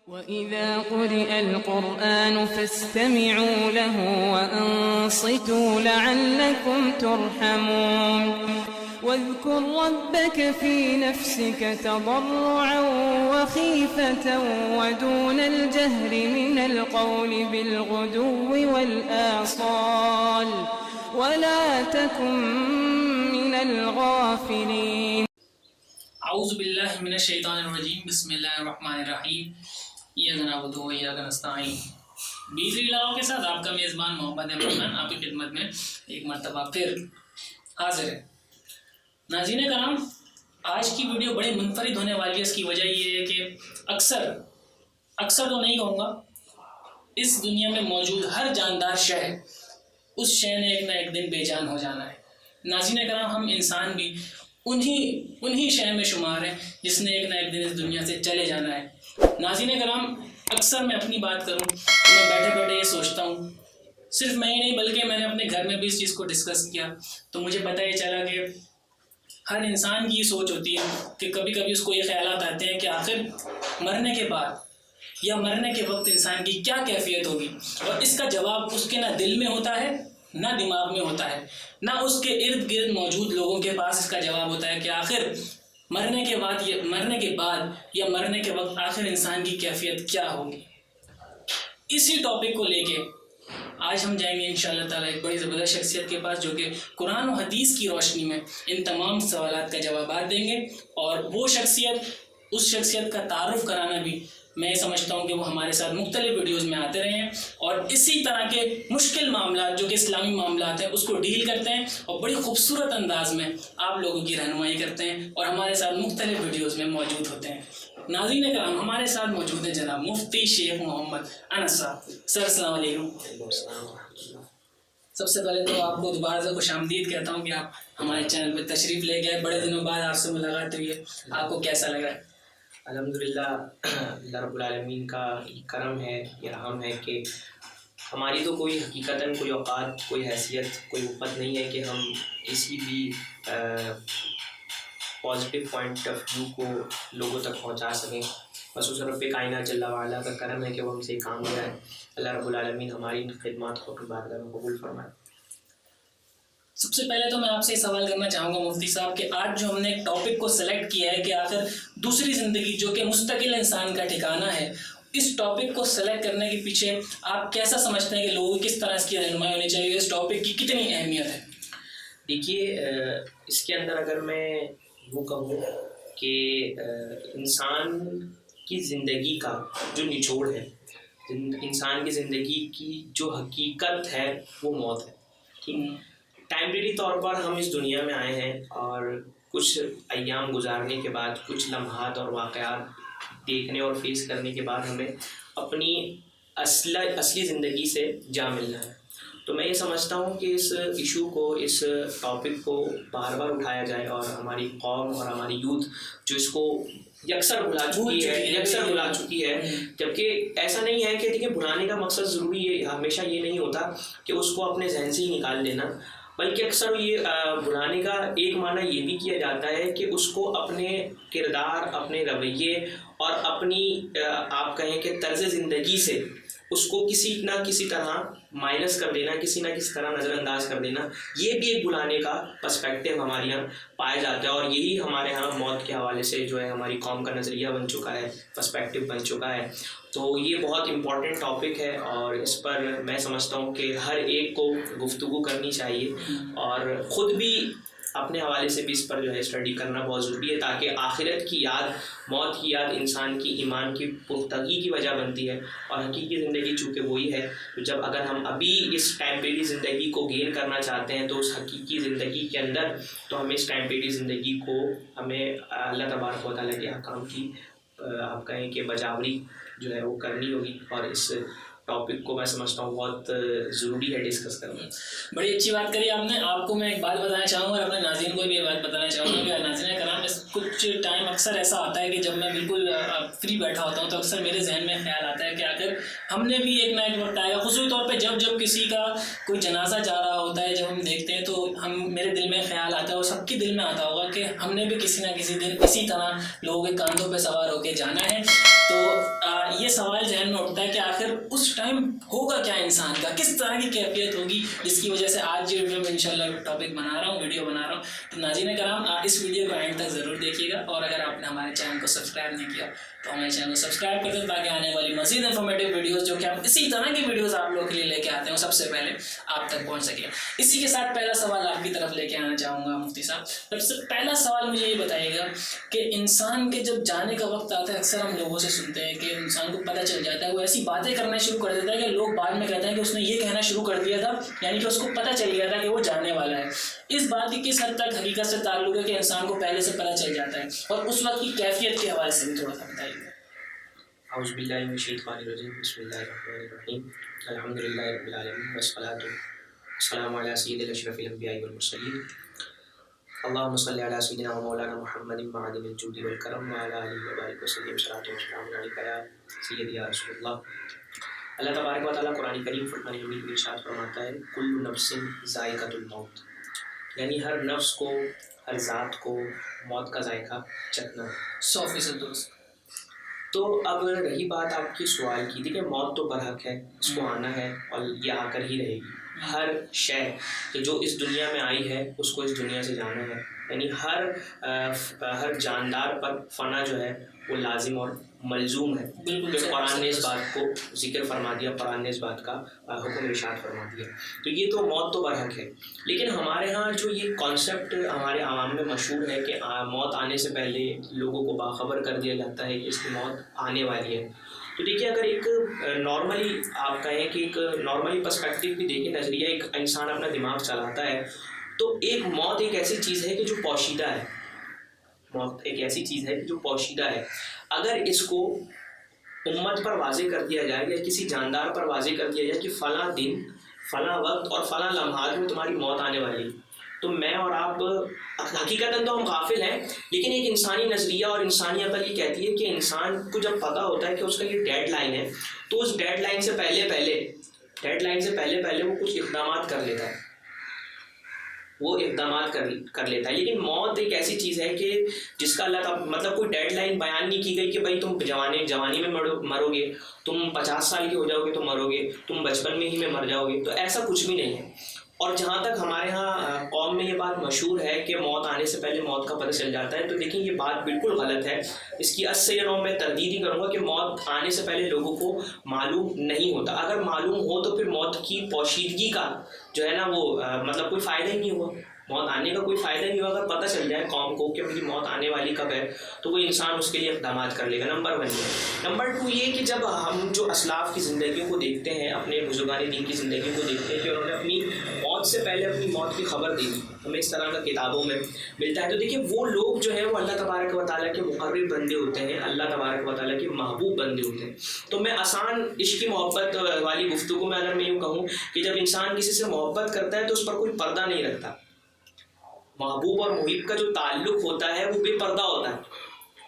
وَإِذَا قُرِئَ الْقُرْآنُ فَاسْتَمِعُوا لَهُ وَأَنصِتُوا لَعَلَّكُمْ تُرْحَمُونَ وَاذْكُرْ رَبَّكَ فِي نَفْسِكَ تَضَرُّعًا وَخِيفَةً وَدُونَ الْجَهْرِ مِنَ الْقَوْلِ بِالْغُدُوِّ وَالْآصَالِ وَلَا تَكُن مِّنَ الْغَافِلِينَ اعوذ باللہ من الشیطان الرجیم بسم اللہ الرحمن الرحیم ایاک نعبد و ایاک نستعین بیسری لاؤں کے ساتھ آپ کا میزبان محمد امران آپ کی خدمت میں ایک مرتبہ پھر حاضر ہے۔ ناظرین کرام، آج کی ویڈیو بڑی منفرد ہونے والی ہے۔ اس کی وجہ یہ ہے کہ اکثر تو نہیں کہوں گا، اس دنیا میں موجود ہر جاندار شے ہے، اس شے نے ایک نہ ایک دن بے جان ہو جانا ہے۔ ناظرین کرام، ہم انسان بھی انہی شے میں شمار ہیں جس نے ایک نہ ایک دن اس دنیا سے چلے جانا ہے۔ ناظرین کرام، اکثر میں اپنی بات کروں تو میں بیٹھے بیٹھے یہ سوچتا ہوں، صرف میں ہی نہیں بلکہ میں نے اپنے گھر میں بھی اس چیز کو ڈسکس کیا تو مجھے پتہ یہ چلا کہ ہر انسان کی یہ سوچ ہوتی ہے کہ کبھی کبھی اس کو یہ خیالات آتے ہیں کہ آخر مرنے کے بعد یا مرنے کے وقت انسان کی کیا کیفیت ہوگی، اور اس کا جواب اس کے نہ دل میں ہوتا ہے نہ دماغ میں ہوتا ہے، نہ اس کے ارد گرد موجود لوگوں کے پاس اس کا جواب ہوتا ہے کہ آخر مرنے کے بعد یا مرنے کے وقت آخر انسان کی کیفیت کیا ہوگی۔ اسی ٹاپک کو لے کے آج ہم جائیں گے انشاءاللہ تعالیٰ ایک بڑی زبردست شخصیت کے پاس، جو کہ قرآن و حدیث کی روشنی میں ان تمام سوالات کا جوابات دیں گے، اور اس شخصیت کا تعارف کرانا بھی میں سمجھتا ہوں کہ وہ ہمارے ساتھ مختلف ویڈیوز میں آتے رہے ہیں اور اسی طرح کے مشکل معاملات جو کہ اسلامی معاملات ہیں اس کو ڈیل کرتے ہیں اور بڑی خوبصورت انداز میں آپ لوگوں کی رہنمائی کرتے ہیں اور ہمارے ساتھ مختلف ویڈیوز میں موجود ہوتے ہیں۔ ناظرین کرام، ہمارے ساتھ موجود ہیں جناب مفتی شیخ محمد انس صاحب۔ سر السلام علیکم۔ سب سے پہلے تو آپ کو دوبارہ سے خوش آمدید کہتا ہوں کہ آپ ہمارے چینل پہ تشریف لے گئے، بڑے دنوں بعد آپ سے ملاقات ہوئی ہے، آپ کو کیسا لگ رہا ہے؟ الحمدللہ، اللہ رب العالمین کا کرم ہے، یہ رحم ہے کہ ہماری تو کوئی حقیقتاً کوئی اوقات، کوئی حیثیت، کوئی وقت نہیں ہے کہ ہم کسی بھی پازیٹیو پوائنٹ آف ویو کو لوگوں تک پہنچا سکیں۔ خصوصاً رب کائنات جل وعلا کا کرم ہے کہ وہ ہم سے کام لیا ہے۔ اللہ رب العالمین ہماری ان خدمات کو اپنی بارگاہ میں قبول فرمائے۔ سب سے پہلے تو میں آپ سے یہ سوال کرنا چاہوں گا مفتی صاحب کہ آج جو ہم نے ایک ٹاپک کو سلیکٹ کیا ہے کہ آخر دوسری زندگی جو کہ مستقل انسان کا ٹھکانہ ہے، اس ٹاپک کو سلیکٹ کرنے کے پیچھے آپ کیسا سمجھتے ہیں کہ لوگوں کس طرح اس کی رہنمائی ہونی چاہیے، اس ٹاپک کی کتنی اہمیت ہے؟ دیکھیے، اس کے اندر اگر میں وہ کہوں کہ انسان کی زندگی کا جو نچوڑ ہے، انسان کی زندگی کی جو حقیقت ہے وہ موت ہے۔ ٹھیک، ٹائمری طور پر ہم اس دنیا میں آئے ہیں اور کچھ ایام گزارنے کے بعد، کچھ لمحات اور واقعات دیکھنے اور فیس کرنے کے بعد ہمیں اپنی اصلی زندگی سے جا ملنا ہے۔ تو میں یہ سمجھتا ہوں کہ اس ایشو کو، اس ٹاپک کو بار بار اٹھایا جائے اور ہماری قوم اور ہماری یوتھ جو اس کو یکسر بھلا چکی ہے، جبکہ ایسا نہیں ہے کہ دیکھیں بھلانے کا مقصد ضروری ہے، ہمیشہ یہ نہیں ہوتا کہ اس کو اپنے ذہن سے ہی نکال دینا، بلکہ اکثر یہ بھلانے کا ایک معنی یہ بھی کیا جاتا ہے کہ اس کو اپنے کردار، اپنے رویے اور اپنی آپ کہیں کہ طرز زندگی سے اس کو کسی نہ کسی طرح مائنس کر دینا، کسی نہ کسی طرح نظر انداز کر دینا، یہ بھی ایک بھلانے کا پرسپیکٹیو ہمارے یہاں پایا جاتا ہے، اور یہی ہمارے ہاں موت کے حوالے سے جو ہے ہماری قوم کا نظریہ بن چکا ہے، پرسپیکٹیو بن چکا ہے۔ تو یہ بہت امپورٹنٹ ٹاپک ہے اور اس پر میں سمجھتا ہوں کہ ہر ایک کو گفتگو کرنی چاہیے اور خود بھی اپنے حوالے سے بھی اس پر جو ہے اسٹڈی کرنا بہت ضروری ہے، تاکہ آخرت کی یاد، موت کی یاد انسان کی ایمان کی پختگی کی وجہ بنتی ہے، اور حقیقی زندگی چونکہ وہی ہے جب اگر ہم ابھی اس ٹائمپیری زندگی کو گین کرنا چاہتے ہیں تو اس حقیقی زندگی کے اندر تو ہمیں اس ٹائمپیری زندگی کو ہمیں اللہ تبارک و تعالیٰ کے احکام کی آپ کہیں کہ بجاوری جو ہے وہ کرنی ہوگی، اور اس ٹاپک کو میں سمجھتا ہوں بہت ضروری ہے ڈسکس کرنا۔ بڑی اچھی بات کری آپ نے۔ آپ کو میں ایک بات بتانا چاہوں گا اور اپنے ناظرین کو بھی یہ بات بتانا چاہوں گا کہ ناظرین کرام، کچھ ٹائم اکثر ایسا آتا ہے کہ جب میں بالکل فری بیٹھا ہوتا ہوں تو اکثر میرے ذہن میں خیال آتا ہے کہ اگر ہم نے بھی ایک نہ ایک وقت آئے گا، خصوصی طور پہ جب کسی کا کوئی جنازہ جا رہا ہوتا ہے، جب ہم دیکھتے ہیں تو میرے دل میں خیال آتا ہے اور سب کے دل میں آتا ہوگا کہ ہم نے بھی کسی نہ کسی دن اسی طرح لوگوں کے کاندھوں پہ سوار ہو کے جانا ہے۔ تو یہ سوال ذہن میں اٹھتا ہے کہ آخر اس ٹائم ہوگا کیا انسان کا, کس طرح کی کیفیت ہوگی, جس کی وجہ سے آج جو میں انشاءاللہ ٹاپک بنا رہا ہوں, ویڈیو بنا رہا ہوں. تو ناظرین کرام, اس ویڈیو کو اینڈ تک ضرور دیکھیے گا, اور اگر آپ نے ہمارے چینل کو سبسکرائب نہیں کیا تو ہمارے چینل کو سبسکرائب کر دیں, تاکہ آنے والی مزید انفارمیٹیو ویڈیوز جو کہ ہم اسی طرح کی ویڈیوز آپ لوگوں کے لیے لے کے آتے ہیں سب سے پہلے آپ تک پہنچ سکے. اسی کے ساتھ پہلا سوال آپ کی طرف لے کے آنا چاہوں گا مفتی صاحب. سب سے پہلا سوال مجھے یہ بتائیے گا کہ انسان کے جب جانے کا وقت آتا ہے, اکثر ہم لوگوں سے سنتے ہیں کہ انسان کو پتہ چل جاتا ہے, وہ ایسی باتیں کرنا شروع کر دیتا ہے کہ لوگ بعد میں کہتے ہیں کہ اس نے یہ کہنا شروع کر دیا تھا, یعنی کہ اس کو پتہ چل گیا تھا کہ وہ جانے والا ہے. اس بات کی کس حد تک حقیقت سے تعلق ہے کہ انسان کو پہلے سے پتہ چل جاتا ہے, اور اس وقت کی کیفیت کے حوالے سے بھی تھوڑا سا بتائیے. اعوذ باللہ من الشیطان الرجیم, بسم اللہ الرحمن الرحیم, الحمدللہ رب العالمین, والصلاۃ والسلام علی سید الاشرف الانبیاء والمرسلین, اللہم صلی علی سیدنا و مولانا محمد معدن الجود والکرم وعلی آلہ وبارک وسلم, صلاۃ و سلام علیک یا سیدی یا رسول اللہ. اللہ تبارک و تعالیٰ قرآن کریم فرقان حمید میں ارشاد فرماتا ہے, کل نفس ذائقۃ الموت, یعنی ہر نفس کو, ہر ذات کو موت کا ذائقہ چکھنا. 100% درست. تو اب رہی بات آپ کی سوال کی, دیکھیں موت تو برحق ہے, اس کو آنا ہے اور یہ آ کر ہی رہے گی. ہر شے کہ جو اس دنیا میں آئی ہے اس کو اس دنیا سے جانا ہے, یعنی ہر جاندار پر فنا جو ہے وہ لازم اور ملزوم ہے. بالکل قرآن نے اس بات کو ذکر فرما دیا, قرآن نے اس بات کا حکم ارشاد فرما دیا. تو یہ تو موت تو برحق ہے, لیکن ہمارے ہاں جو یہ کانسیپٹ ہمارے عوام میں مشہور ہے کہ موت آنے سے پہلے لوگوں کو باخبر کر دیا جاتا ہے کہ اس کی موت آنے والی ہے. تو دیکھیے, اگر ایک نارملی آپ کہیں کہ ایک نارملی پرسپیکٹیو بھی دیکھیں, نظریہ ایک انسان اپنا دماغ چلاتا ہے, تو ایک موت ایک ایسی چیز ہے کہ جو پوشیدہ ہے. موت ایک ایسی چیز ہے کہ جو پوشیدہ ہے. اگر اس کو امت پر واضح کر دیا جائے یا کسی جاندار پر واضح کر دیا جائے کہ فلاں دن, فلاں وقت اور فلاں لمحات میں تمہاری موت آنے والی, تو میں اور آپ حقیقتاً تو ہم غافل ہیں, لیکن ایک انسانی نظریہ اور انسانی عقل یہ کہتی ہے کہ انسان کو جب پتہ ہوتا ہے کہ اس کا یہ ڈیڈ لائن ہے, تو اس ڈیڈ لائن سے پہلے وہ کچھ اقدامات کر لیتا ہے, کر لیتا ہے. لیکن موت ایک ایسی چیز ہے کہ جس کا اللہ کا مطلب کوئی ڈیڈ لائن بیان نہیں کی گئی کہ بھائی تم جوانی میں مرو گے, تم 50 سال کے ہو جاؤ گے تو مرو گے, تم بچپن میں ہی میں مر جاؤ گے. تو ایسا کچھ بھی نہیں ہے. اور جہاں تک ہمارے ہاں قوم میں یہ بات مشہور ہے کہ موت آنے سے پہلے موت کا پتہ چل جاتا ہے, تو دیکھیں یہ بات بالکل غلط ہے. اس کی 80 نو میں تردید ہی کروں گا کہ موت آنے سے پہلے لوگوں کو معلوم نہیں ہوتا. اگر معلوم ہو تو پھر موت کی پوشیدگی کا جو ہے نا وہ مطلب کوئی فائدہ ہی نہیں ہوا, موت آنے کا کوئی فائدہ نہیں ہوا. اگر پتہ چل جائے قوم کو کہ میری موت آنے والی کب ہے, تو وہ انسان اس کے لیے اقدامات کر لے گا. نمبر 1 یہ. نمبر 2 یہ کہ جب ہم جو اسلاف کی زندگیوں کو دیکھتے ہیں, اپنے بزرگان دین کی زندگیوں کو دیکھتے ہیں کہ انہوں نے اپنی موت سے پہلے اپنی موت کی خبر دی, ہمیں اس طرح کا کتابوں میں ملتا ہے. تو دیکھیے وہ لوگ جو ہیں وہ اللہ تبارک و تعالیٰ کے مقرب بندے ہوتے ہیں, اللہ تبارک و تعالیٰ کے محبوب بندے ہوتے ہیں. تو میں آسان عشق محبت والی گفتگو میں اگر میں یوں کہوں کہ جب انسان کسی سے محبت کرتا ہے تو اس پر کوئی پردہ نہیں رکھتا. محبوب اور محب کا جو تعلق ہوتا ہے وہ بے پردہ ہوتا ہے.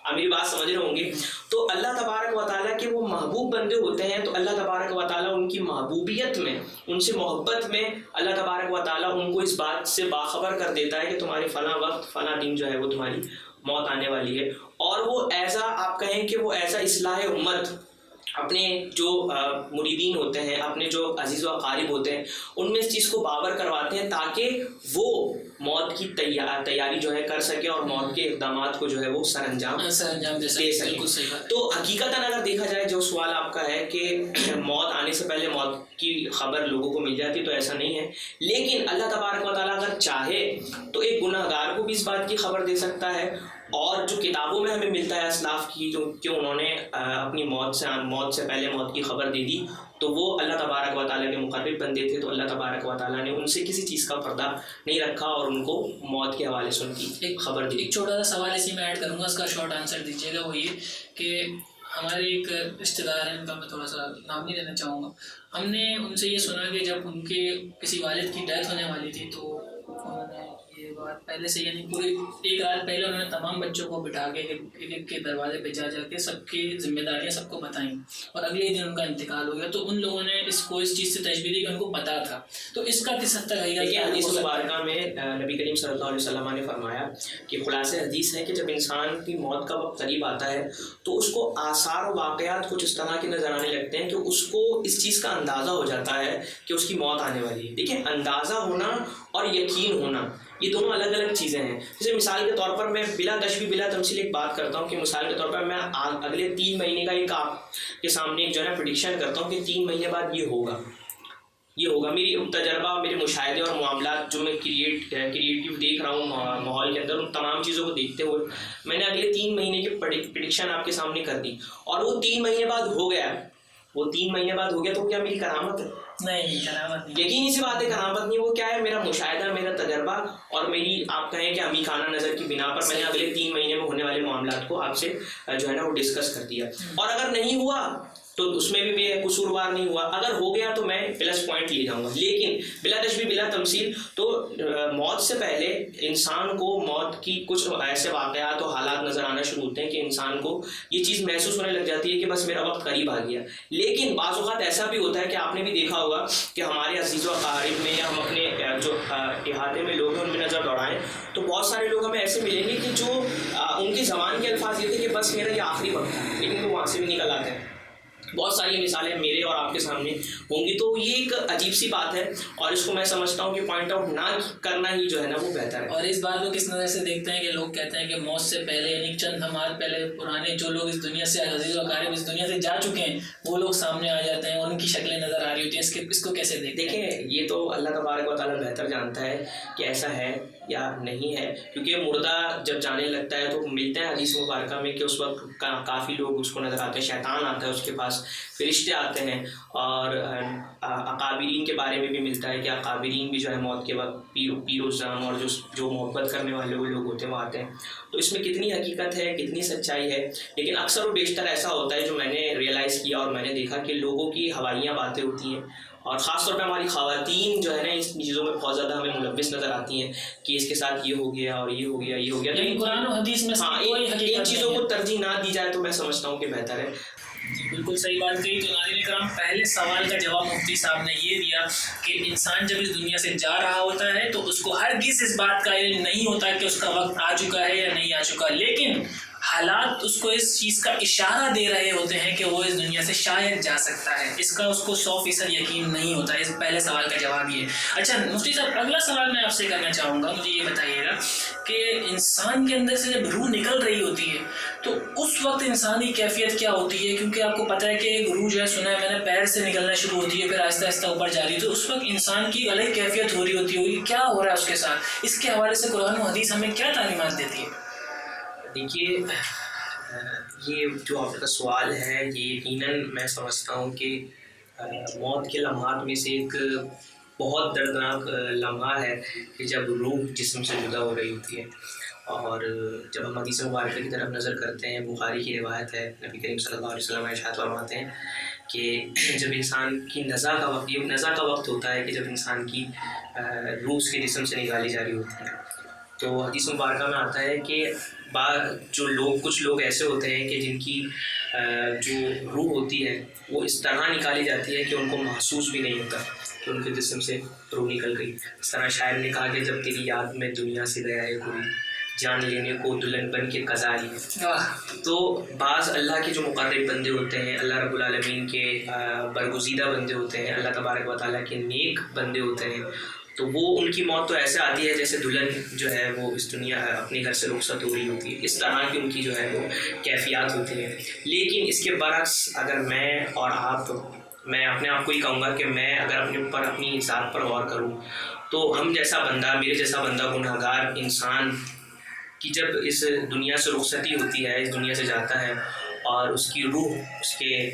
آپ میری بات سمجھ رہے ہوں گے. تو اللہ تبارک و تعالیٰ کے وہ محبوب بندے ہوتے ہیں, تو اللہ تبارک و تعالیٰ ان کی محبوبیت میں, ان سے محبت میں اللہ تبارک و تعالیٰ ان کو اس بات سے باخبر کر دیتا ہے کہ تمہاری فلاں وقت فلاں دن جو ہے وہ تمہاری موت آنے والی ہے. اور وہ ایسا آپ کہیں کہ وہ ایسا اصلاح امت اپنے جو مریدین ہوتے ہیں, اپنے جو عزیز و اقارب ہوتے ہیں, ان میں اس چیز کو باور کرواتے ہیں تاکہ وہ موت کی تیاری جو ہے کر سکے اور موت کے اقدامات کو جو ہے وہ سر انجام دے سکے. تو حقیقتاً اگر دیکھا جائے جو سوال آپ کا ہے کہ موت آنے سے پہلے موت کی خبر لوگوں کو مل جاتی, تو ایسا نہیں ہے. لیکن اللہ تبارک و تعالیٰ اگر چاہے تو ایک گناہ گار کو بھی اس بات کی خبر دے سکتا ہے. اور جو کتابوں میں ہمیں ملتا ہے اسلاف کی جو کہ انہوں نے اپنی موت سے پہلے موت کی خبر دے دی, تو وہ اللہ تبارک و تعالیٰ کے مقرب بندے تھے. تو اللہ تبارک و تعالیٰ نے ان سے کسی چیز کا پردہ نہیں رکھا اور ان کو موت کے حوالے سے ان کی ایک خبر دی. ایک چھوٹا سا سوال اسی میں ایڈ کروں گا, اس کا شارٹ آنسر دیجیے گا. وہ یہ کہ ہمارے ایک رشتہ دار ہیں, ان کا میں تھوڑا سا نام نہیں لینا چاہوں گا. ہم نے ان سے یہ سنا کہ جب ان کے کسی والد کی ڈیتھ ہونے والی تھی تو انہوں نے یہ بات پہلے سے یعنی پوری ایک رات پہلے انہوں نے تمام بچوں کو بٹھا کے ایک ایک کے دروازے پہ جا کے سب کی ذمہ داریاں سب کو بتائیں، اور اگلے دن ان کا انتقال ہو گیا. تو ان لوگوں نے اس چیز سے تشبیہ دی کہ ان کو پتہ تھا. تو اس کا کس حد تک ہے؟ یہ حدیث مبارکہ میں نبی کریم صلی اللہ علیہ وسلم نے فرمایا کہ خلاصہ حدیث ہے کہ جب انسان کی موت کا وقت قریب آتا ہے تو اس کو آثار و واقعات کچھ اس طرح کے نظر آنے لگتے ہیں کہ اس کو اس چیز کا اندازہ ہو جاتا ہے کہ اس کی موت آنے والی ہے. دیکھیں، اندازہ ہونا اور یقین ہونا یہ دونوں الگ الگ چیزیں ہیں. جیسے مثال کے طور پر میں بلا تشبیہ بلا تمثیل ایک بات کرتا ہوں کہ مثال کے طور پر میں اگلے 3 مہینے کا ایک آپ کے سامنے ایک جو ہے پریڈکشن کرتا ہوں کہ 3 مہینے بعد یہ ہوگا. میری تجربہ، میرے مشاہدے اور معاملات جو میں کریٹیو دیکھ رہا ہوں ماحول کے اندر، ان تمام چیزوں کو دیکھتے ہوئے میں نے اگلے 3 مہینے کی پریڈکشن آپ کے سامنے کر دی، اور وہ 3 مہینے بعد ہو گیا. وہ 3 مہینے بعد ہو گیا تو کیا میری کرامت ہے؟ نہیں، کرامت نہیں. یقینی سی بات ہے کرامت نہیں. وہ کیا ہے؟ میرا مشاہدہ، میرا تجربہ، اور میری آپ کہیں کہ امیخانہ نظر کی بنا پر میں نے اگلے 3 مہینے میں ہونے والے معاملات کو آپ سے جو ہے نا وہ ڈسکس کر دیا. اور اگر نہیں ہوا تو اس میں بھی بے قصوروار نہیں ہوا. اگر ہو گیا تو میں پلس پوائنٹ لے جاؤں گا. لیکن بلا تشبیہ بلا تمثیل تو موت سے پہلے انسان کو موت کی کچھ ایسے واقعات و حالات نظر آنا شروع ہوتے ہیں کہ انسان کو یہ چیز محسوس ہونے لگ جاتی ہے کہ بس میرا وقت قریب آ گیا. لیکن بعض اوقات ایسا بھی ہوتا ہے کہ آپ نے بھی دیکھا ہوگا کہ ہمارے عزیز و اقارب میں یا ہم اپنے جو احاطے میں لوگ ہیں ان میں نظر دوڑائیں تو بہت سارے لوگ ہمیں ایسے ملیں گے کہ جو ان کی زبان کے الفاظ یہ تھے کہ بس میرا یہ آخری وقت ہے، لیکن وہ وہاں سے بھی نکل آتے ہیں. بہت ساری مثالیں میرے اور آپ کے سامنے ہوں گی. تو یہ ایک عجیب سی بات ہے، اور اس کو میں سمجھتا ہوں کہ پوائنٹ آؤٹ نہ کرنا ہی جو ہے نا وہ بہتر ہے. اور اس بات کو کس نظر سے دیکھتے ہیں کہ لوگ کہتے ہیں کہ موت سے پہلے یعنی چند ہمارے پہلے پرانے جو لوگ اس دنیا سے عزیز و اقارب اس دنیا سے جا چکے ہیں وہ لوگ سامنے آ جاتے ہیں، ان کی شکلیں نظر آ رہی ہوتی ہیں. اس کو کیسے دیکھتے ہیں؟ دیکھیں، یہ تو اللہ تبارک و تعالیٰ بہتر جانتا ہے کہ ایسا ہے یا نہیں ہے، کیونکہ مردہ جب جانے لگتا ہے تو ملتے ہیں حدیث مبارکہ میں کہ اس وقت کافی لوگ اس کو نظر آتے ہیں، شیطان آتا ہے اس کے پاس، فرشتے آتے ہیں. اور اکابرین کے بارے میں بھی ملتا ہے کہ اکابرین بھی جو ہے موت کے وقت پیر و زام اور جو محبت کرنے والے وہ لوگ ہوتے ہیں وہ آتے ہیں. تو اس میں کتنی حقیقت ہے، کتنی سچائی ہے. لیکن اکثر و بیشتر ایسا ہوتا ہے جو میں نے ریئلائز کیا اور میں نے دیکھا کہ لوگوں کی ہوائیاں باتیں ہوتی ہیں، اور خاص طور پہ ہماری خواتین جو ہے نا اس چیزوں میں بہت زیادہ ہمیں ملوث نظر آتی ہیں کہ اس کے ساتھ یہ ہو گیا اور یہ ہو گیا یہ ہو گیا. لیکن قرآن و حدیث میں ان چیزوں کو ترجیح نہ دی جائے تو میں سمجھتا ہوں کہ بہتر ہے. جی بالکل صحیح بات کہی. تو ناظرین کرام، پہلے سوال کا جواب مفتی صاحب نے یہ دیا کہ انسان جب اس دنیا سے جا رہا ہوتا ہے تو اس کو ہرگز اس بات کا علم نہیں ہوتا کہ اس کا وقت آ چکا ہے یا نہیں آ چکا، لیکن حالات اس کو اس چیز کا اشارہ دے رہے ہوتے ہیں کہ وہ اس دنیا سے شاید جا سکتا ہے. اس کا اس کو 100% یقین نہیں ہوتا. اس پہلے سوال کا جواب یہ. اچھا مفتی صاحب، اگلا سوال میں آپ سے کرنا چاہوں گا. مجھے یہ بتائیے گا کہ انسان کے اندر سے جب روح نکل رہی ہوتی ہے تو اس وقت انسانی کیفیت کیا ہوتی ہے؟ کیونکہ آپ کو پتہ ہے کہ ایک روح جو ہے سنا ہے میں نے پیر سے نکلنا شروع ہوتی ہے، پھر آہستہ آہستہ اوپر جا رہی ہے، تو اس وقت انسان کی الگ کیفیت ہو رہی ہوتی ہوگی. کیا ہو رہا ہے اس کے ساتھ؟ اس کے حوالے سے قرآن و حدیث ہمیں کیا تعلیمات دیتی ہے؟ دیکھیے، یہ جو آپ کا سوال ہے یہ یقیناً میں سمجھتا ہوں کہ موت کے لمحات میں سے ایک بہت دردناک لمحہ ہے کہ جب روح جسم سے جدا ہو رہی ہوتی ہے. اور جب ہم حدیث مبارکہ کی طرف نظر کرتے ہیں، بخاری کی روایت ہے، نبی کریم صلی اللہ علیہ وسلم ارشاد فرماتے ہیں کہ جب انسان کی نزع کا وقت، یہ نزع کا وقت ہوتا ہے کہ جب انسان کی روح اس کے جسم سے نکالی جا رہی ہوتی ہے، تو حدیث مبارکہ میں آتا ہے کہ کچھ لوگ ایسے ہوتے ہیں کہ جن کی جو روح ہوتی ہے وہ اس طرح نکالی جاتی ہے کہ ان کو محسوس بھی نہیں ہوتا کہ ان کے جسم سے روح نکل گئی. اس طرح شاعر نے کہا کہ جب تیری یاد میں دنیا سے گیا ہے کوئی، جان لینے کو دلہن بن کے قضاری ہے. تو بعض اللہ کے جو مقرب بندے ہوتے ہیں، اللہ رب العالمین کے برگزیدہ بندے ہوتے ہیں، اللہ تبارک و تعالیٰ کے نیک بندے ہوتے ہیں، تو وہ ان کی موت تو ایسے آتی ہے جیسے دلہن جو ہے وہ اس دنیا اپنے گھر سے رخصت ہو رہی ہوتی ہے. اس طرح کی ان کی جو ہے وہ کیفیات ہوتی ہیں. لیکن اس کے برعکس اگر میں اور آپ، میں اپنے آپ کو ہی کہوں گا کہ میں اگر اپنے اوپر، اپنی ذات پر غور کروں تو ہم جیسا بندہ، میرے جیسا بندہ، گنہگار انسان کی جب اس دنیا سے رخصتی ہوتی ہے، اس دنیا سے جاتا ہے اور اس کی روح اس کے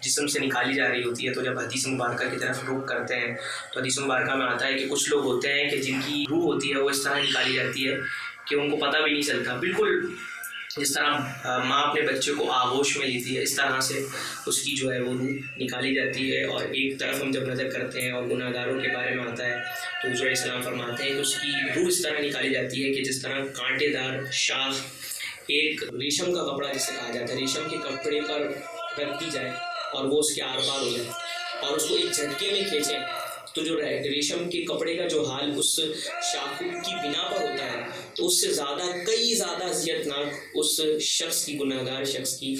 جسم سے نکالی جا رہی ہوتی ہے، تو جب حدیث مبارکہ کی طرف رخ کرتے ہیں تو حدیث مبارکہ میں آتا ہے کہ کچھ لوگ ہوتے ہیں کہ جن کی روح ہوتی ہے وہ اس طرح نکالی جاتی ہے کہ ان کو پتہ بھی نہیں چلتا. بالکل جس طرح ماں اپنے بچے کو آغوش میں لیتی ہے، اس طرح سے اس کی جو ہے وہ روح نکالی جاتی ہے. اور ایک طرف ہم جب نظر کرتے ہیں اور گناہ گاروں کے بارے میں آتا ہے تو حضور علیہ السلام فرماتے ہیں کہ اس کی روح اس طرح نکالی جاتی ہے کہ جس طرح کانٹے دار شاخ ایک ریشم کا کپڑا جسے کہا جاتا ہے، ریشم کے کپڑے پر رکھ دی جائے اور وہ اس کے آر پار ہو جائے اور اس کو ایک جھٹکے میں کھینچیں تو جو ریشم کے کپڑے کا جو حال اس شاخ کی بنا پر ہوتا ہے تو اس سے زیادہ کئی زیادہ اذیت ناک اس شخص کی، گناہ گار شخص کی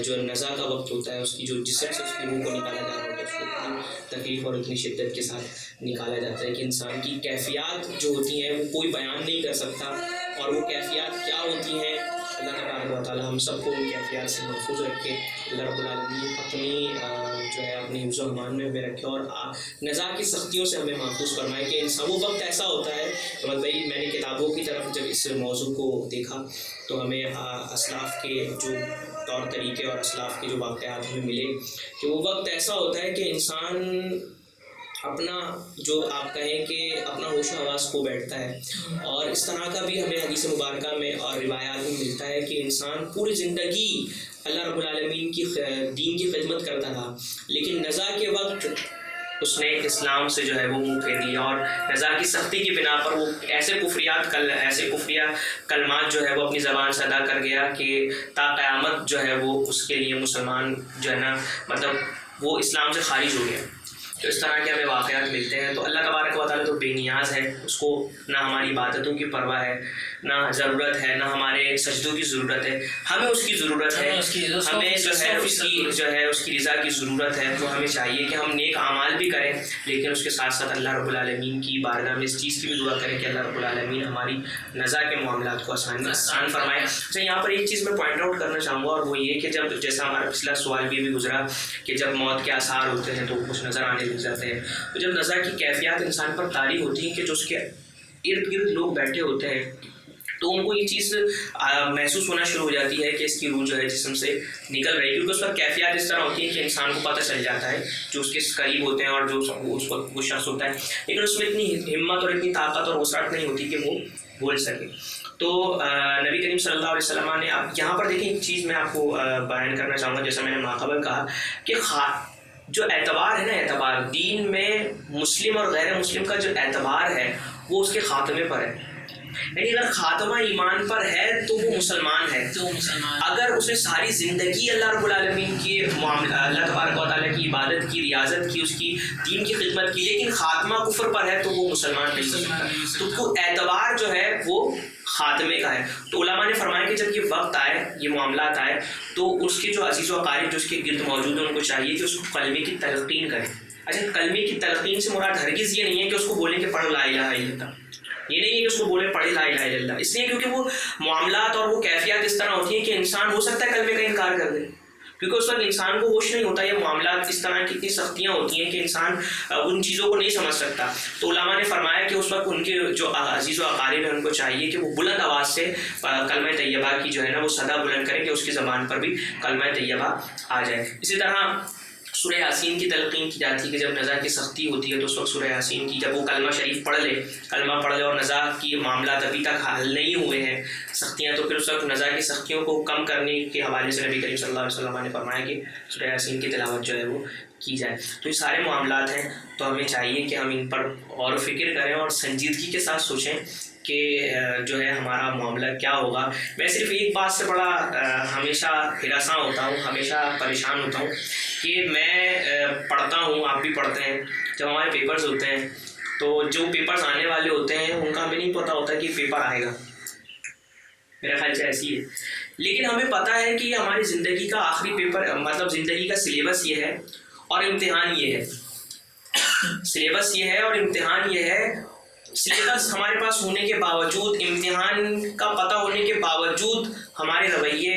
جو نزا کا وقت ہوتا ہے، اس کی جو جسم سے اس کی روح کو نکالا جا رہا ہوتا ہے، اس کو اتنی تکلیف اور اتنی شدت کے ساتھ نکالا جاتا ہے کہ انسان کی کیفیات جو ہوتی ہیں وہ کوئی بیان نہیں کر سکتا. اور وہ کیفیات کیا ہوتی ہیں، اللہ تبارک و تعالیٰ ہم سب کو ان کیفیات سے محفوظ رکھے. اللہ رب العالمین اپنی جو ہے اپنی حفظ و امان میں ہمیں رکھے اور نزا کی سختیوں سے ہمیں محفوظ فرمائے. کہ انسان وہ وقت ایسا ہوتا ہے، محمد بھائی میں نے کتابوں کی طرف جب اس موضوع کو دیکھا تو ہمیں اسلاف کے جو طور طریقے اور اسلاف کے جو واقعات ہمیں ملے کہ وہ وقت ایسا ہوتا ہے کہ انسان اپنا جو آپ کہیں کہ اپنا ہوش و حواس کھو بیٹھتا ہے. اور اس طرح کا بھی ہمیں حدیث مبارکہ میں اور روایات میں ملتا ہے کہ انسان پوری زندگی اللہ رب العالمین کی دین کی خدمت کرتا رہا، لیکن نزا کے وقت اس نے اسلام سے جو ہے وہ منہ پھیر لیا اور نزا کی سختی کی بنا پر وہ ایسے کفریہ کلمات جو ہے وہ اپنی زبان سے ادا کر گیا کہ تا قیامت جو ہے وہ اس کے لیے مسلمان جو ہے نا مطلب وہ اسلام سے خارج ہو گیا. تو اس طرح کے ہمیں واقعات ملتے ہیں. تو اللہ تبارک و تعالیٰ تو بے نیاز ہے، اس کو نہ ہماری عبادتوں کی پرواہ ہے، نہ ضرورت ہے، نہ ہمارے سجدوں کی ضرورت ہے. ہمیں اس کی ضرورت ہے، ہمیں جو ہے اس کی رضا کی ضرورت ہے. تو ہمیں چاہیے کہ ہم نیک اعمال بھی کریں لیکن اس کے ساتھ ساتھ اللہ رب العالمین کی بارگاہ میں اس چیز کی بھی دعا کریں کہ اللہ رب العالمین ہماری نزا کے معاملات کو آسان فرمائے. اچھا، یہاں پر ایک چیز میں پوائنٹ آؤٹ کرنا چاہوں گا اور وہ یہ کہ جب جیسا ہمارا پچھلا سوال بھی گزرا کہ جب موت کے آثار ہوتے ہیں تو کچھ نظر آنے لگ جاتے ہیں، تو جب نزا کی کیفیات انسان پر طاری ہوتی ہیں کہ جو اس کے ارد گرد لوگ بیٹھے ہوتے ہیں تو ان کو یہ چیز محسوس ہونا شروع ہو جاتی ہے کہ اس کی روح جو ہے جسم سے نکل رہی ہے، کیونکہ اس پر کیفیات اس طرح ہوتی ہیں کہ انسان کو پتہ چل جاتا ہے جو اس کے قریب ہوتے ہیں اور جو اس وقت وہ شخص ہوتا ہے، لیکن اس میں اتنی ہمت اور اتنی طاقت اور وسعت نہیں ہوتی کہ وہ بول سکے. تو نبی کریم صلی اللہ علیہ وسلم نے اب یہاں پر دیکھیں ایک چیز میں آپ کو بیان کرنا چاہوں گا، جیسا میں نے ماقبل کہا کہ جو اعتبار ہے نا، اعتبار دین میں مسلم اور غیر مسلم کا جو اعتبار ہے وہ اس کے خاتمے پر ہے. یعنی اگر خاتمہ ایمان پر ہے تو وہ مسلمان ہے، اگر اس نے ساری زندگی اللہ رب العالمین کی اللہ تبارک و تعالیٰ کی عبادت کی، ریاضت کی، اس کی دین کی خدمت کی، لیکن خاتمہ کفر پر ہے تو وہ مسلمان نہیں سکتا. تو اعتبار جو ہے وہ خاتمے کا ہے. تو علماء نے فرمایا کہ جب یہ وقت آئے، یہ معاملات آئے تو اس کے جو عزیز و اقارب جو اس کے گرد موجود ہیں ان کو چاہیے کہ اس کو کلمے کی تلقین کریں. اچھا، کلمے کی تلقین سے مراد ہرگز یہ نہیں ہے کہ اس کو بولیں کہ پڑھ لا الہ الا اللہ، یہ نہیں ہے کہ اس کو بولے پڑھے لا الہ الا اللہ، اس لیے کیونکہ وہ معاملات اور وہ کیفیات اس طرح ہوتی ہیں کہ انسان ہو سکتا ہے کلمے کا انکار کر دے، کیونکہ اس وقت انسان کو ہوش نہیں ہوتا. یہ معاملات اس طرح کی اتنی سختیاں ہوتی ہیں کہ انسان ان چیزوں کو نہیں سمجھ سکتا. تو علماء نے فرمایا کہ اس وقت ان کے جو عزیز و اقارب ہیں ان کو چاہیے کہ وہ بلند آواز سے کلمہ طیبہ کی جو ہے نا وہ صدا بلند کریں کہ اس کی زبان پر بھی کلمہ طیبہ آ جائے. اسی طرح سورہ یاسین کی تلقین کی جاتی ہے کہ جب نزا کی سختی ہوتی ہے تو اس وقت سورہ یاسین کی جب وہ کلمہ شریف پڑھ لے، کلمہ پڑھ لے اور نزا کی معاملات ابھی تک حل نہیں ہوئے ہیں سختیاں، تو پھر اس وقت نزا کی سختیوں کو کم کرنے کے حوالے سے نبی کریم صلی اللہ علیہ وسلم نے فرمایا کہ سورہ یاسین کی تلاوت جو ہے وہ کی جائے. تو یہ سارے معاملات ہیں، تو ہمیں چاہیے کہ ہم ان پر غور و فکر کریں اور سنجیدگی کے ساتھ سوچیں کہ جو ہے ہمارا معاملہ کیا ہوگا. میں صرف ایک بات سے بڑا ہمیشہ ہراساں ہوتا ہوں، ہمیشہ پریشان ہوتا ہوں کہ میں پڑھتا ہوں، آپ بھی پڑھتے ہیں، جب ہمارے پیپرز ہوتے ہیں تو جو پیپرز آنے والے ہوتے ہیں ان کا ہمیں نہیں پتہ ہوتا کہ پیپر آئے گا، میرا خیال سے ایسی ہے. لیکن ہمیں پتہ ہے کہ ہماری زندگی کا آخری پیپر، مطلب زندگی کا سلیبس یہ ہے اور امتحان یہ ہے. سلیبس یہ ہے اور امتحان یہ ہے. سلیبس ہمارے پاس ہونے کے باوجود، امتحان کا پتہ ہونے کے باوجود ہمارے رویے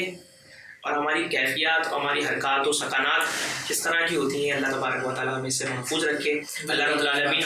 اور ہماری کیفیات، ہماری حرکات و سکنات کس طرح کی ہوتی ہیں، اللہ تبارک و تعالیٰ ہمیں اس سے محفوظ رکھے. اللہ رب العالمین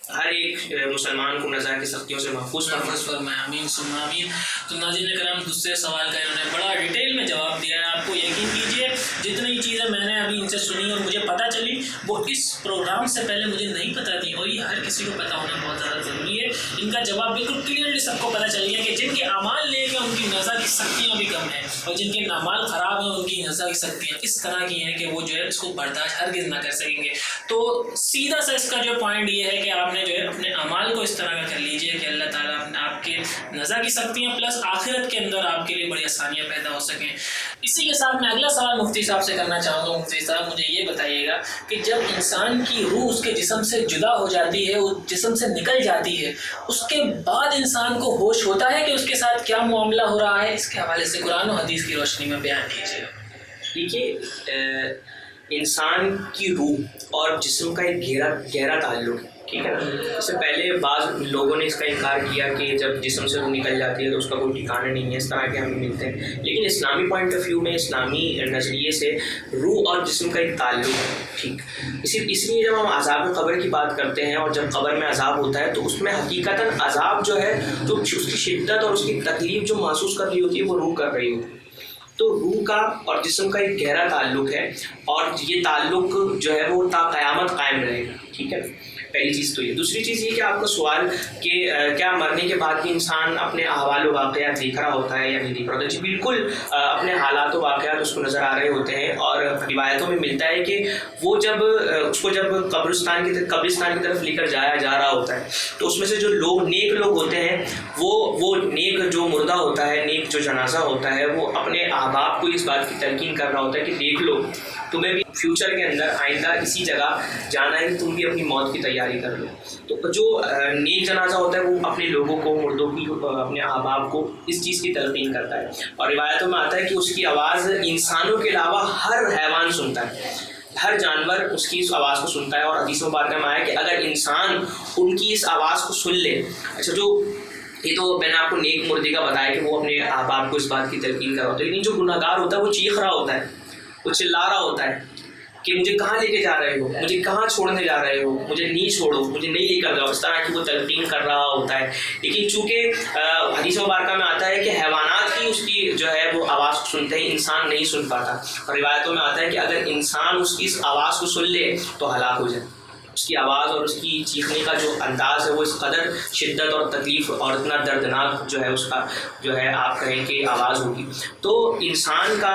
ہر ایک مسلمان کو نزا کی سختیوں سے محفوظ فرمائے. آمین ثم آمین. تو ناظرین کرام، دوسرے سوال کا انہوں نے بڑا ڈیٹیل میں جواب دیا ہے. آپ کو یقین کیجیے جتنی چیزیں میں نے ابھی ان سے سنی اور مجھے پتہ چلی وہ اس پروگرام سے پہلے مجھے نہیں پتہ تھی، اور یہ ہر کسی کو پتہ ہونا بہت زیادہ ضروری ہے۔ ان کا جواب بالکل کلیئرلی سب کو پتہ چل گیا کہ جن کے اعمال نیک ہیں ان کی نزا کی سختیاں بھی کم ہیں، اور جن کے اعمال خراب ہیں ان کی نزا کی سختیاں اس طرح کی ہیں کہ وہ جو ہے اس کو برداشت ہرگز نہ کر سکیں گے۔ تو سیدھا سا اس کا جو پوائنٹ یہ ہے کہ آپ نے جو ہے اپنے اعمال کو اس طرح کا کر لیجئے کہ اللہ تعالیٰ آپ کے نزا کی سختیاں پلس آخرت کے اندر آپ کے لیے بڑی آسانیاں پیدا ہو سکیں۔ اسی کے ساتھ میں اگلا سوال مفتی صاحب سے کرنا چاہوں گا۔ مفتی صاحب مجھے یہ بتائیے گا کہ جب انسان کی روح اس کے جسم سے جدا ہو جاتی ہے، اس جسم سے نکل جاتی ہے، اس کے بعد انسان کو ہوش ہوتا ہے کہ اس کے ساتھ کیا معاملہ ہو رہا ہے؟ اس کے حوالے سے قرآن و حدیث کی روشنی میں بیان کیجیے۔ دیکھیے، انسان کی روح اور جسم کا ایک گہرا تعلق ہے، ٹھیک ہے نا۔ اس سے پہلے بعض لوگوں نے اس کا انکار کیا کہ جب جسم سے روح نکل جاتی ہے تو اس کا کوئی ٹھکانا نہیں ہے، اس طرح کے ہمیں ملتے ہیں، لیکن اسلامی پوائنٹ آف ویو میں، اسلامی نظریے سے روح اور جسم کا ایک تعلق ہے، ٹھیک۔ اس لیے جب ہم عذاب قبر کی بات کرتے ہیں اور جب قبر میں عذاب ہوتا ہے تو اس میں حقیقتاً عذاب جو ہے، جو اس کی شدت اور اس کی تکلیف جو محسوس کر رہی ہوتی ہے وہ روح کر رہی ہوتی ہے۔ تو روح کا اور جسم کا ایک گہرا تعلق ہے، اور یہ تعلق جو ہے وہ تا قیامت قائم رہے گا، ٹھیک ہے۔ پہلی چیز تو یہ۔ دوسری چیز یہ کہ آپ کا سوال کہ کیا مرنے کے بعد بھی انسان اپنے احوال و واقعات دیکھ رہا ہوتا ہے یا نہیں دیکھ رہا ہوتا ہے؟ جی بالکل، اپنے حالات و واقعات اس کو نظر آ رہے ہوتے ہیں، اور روایتوں میں ملتا ہے کہ وہ جب اس کو جب قبرستان کی طرف لے کر جایا جا رہا ہوتا ہے تو اس میں سے جو لوگ نیک لوگ ہوتے ہیں، وہ نیک جو مردہ ہوتا ہے، نیک جو جنازہ ہوتا ہے، وہ اپنے احباب کو اس بات کی تلقین کر رہا ہوتا ہے کہ دیکھ لو، تمہیں بھی فیوچر کے اندر آئندہ اسی جگہ جانا ہے، تم بھی اپنی موت کی تیاری کر لو۔ تو جو نیک جنازہ ہوتا ہے وہ اپنے لوگوں کو، مردوں کی، اپنے احباب کو اس چیز کی تلقین کرتا ہے، اور روایتوں میں آتا ہے کہ اس کی آواز انسانوں کے علاوہ ہر حیوان سنتا ہے، ہر جانور اس کی اس آواز کو سنتا ہے، اور حدیث مبارکہ میں آیا کہ اگر انسان ان کی اس آواز کو سن لے، اچھا جو یہ تو میں نے آپ کو نیک مردے کا بتایا کہ وہ اپنے احباب کو اس بات کی تلقین کر رہا ہوتا ہے، لیکن جو گناہ گار ہوتا ہے وہ چیخ رہا ہوتا ہے، وہ چلا رہا ہوتا ہے کہ مجھے کہاں لے کے جا رہے ہو، مجھے کہاں چھوڑنے جا رہے ہو، مجھے نہیں چھوڑو، مجھے نہیں لے کر جاؤ، اس طرح کی وہ تلقین کر رہا ہوتا ہے۔ لیکن چونکہ حدیث مبارکہ میں آتا ہے کہ حیوانات ہی اس کی جو ہے وہ آواز کو سنتے ہیں، انسان نہیں سن پاتا، اور روایتوں میں آتا ہے کہ اگر انسان اس کی اس آواز کو سن لے تو ہلاک ہو جائے۔ اس کی آواز اور اس کی چیخنے کا جو انداز ہے وہ اس قدر شدت اور تکلیف اور اتنا دردناک جو ہے اس کا جو ہے آپ کہیں کہ آواز ہوگی۔ تو انسان کا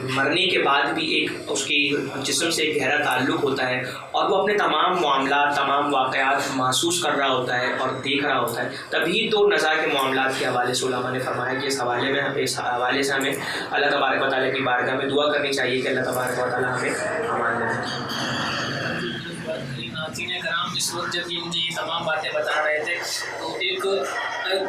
مرنے کے بعد بھی ایک اس کی جسم سے ایک گہرا تعلق ہوتا ہے، اور وہ اپنے تمام معاملات، تمام واقعات محسوس کر رہا ہوتا ہے اور دیکھ رہا ہوتا ہے۔ تبھی تو نزا کے معاملات کے حوالے سے علماء نے فرمایا کہ اس حوالے سے ہمیں اللہ تبارک و تعالیٰ کی بارگاہ میں دعا کرنی چاہیے کہ اللہ تبارک و تعالیٰ ہمیں امان دے۔ ناظرین کرام، اس وقت جب یہ مجھے یہ تمام باتیں بتا رہے تھے تو ایک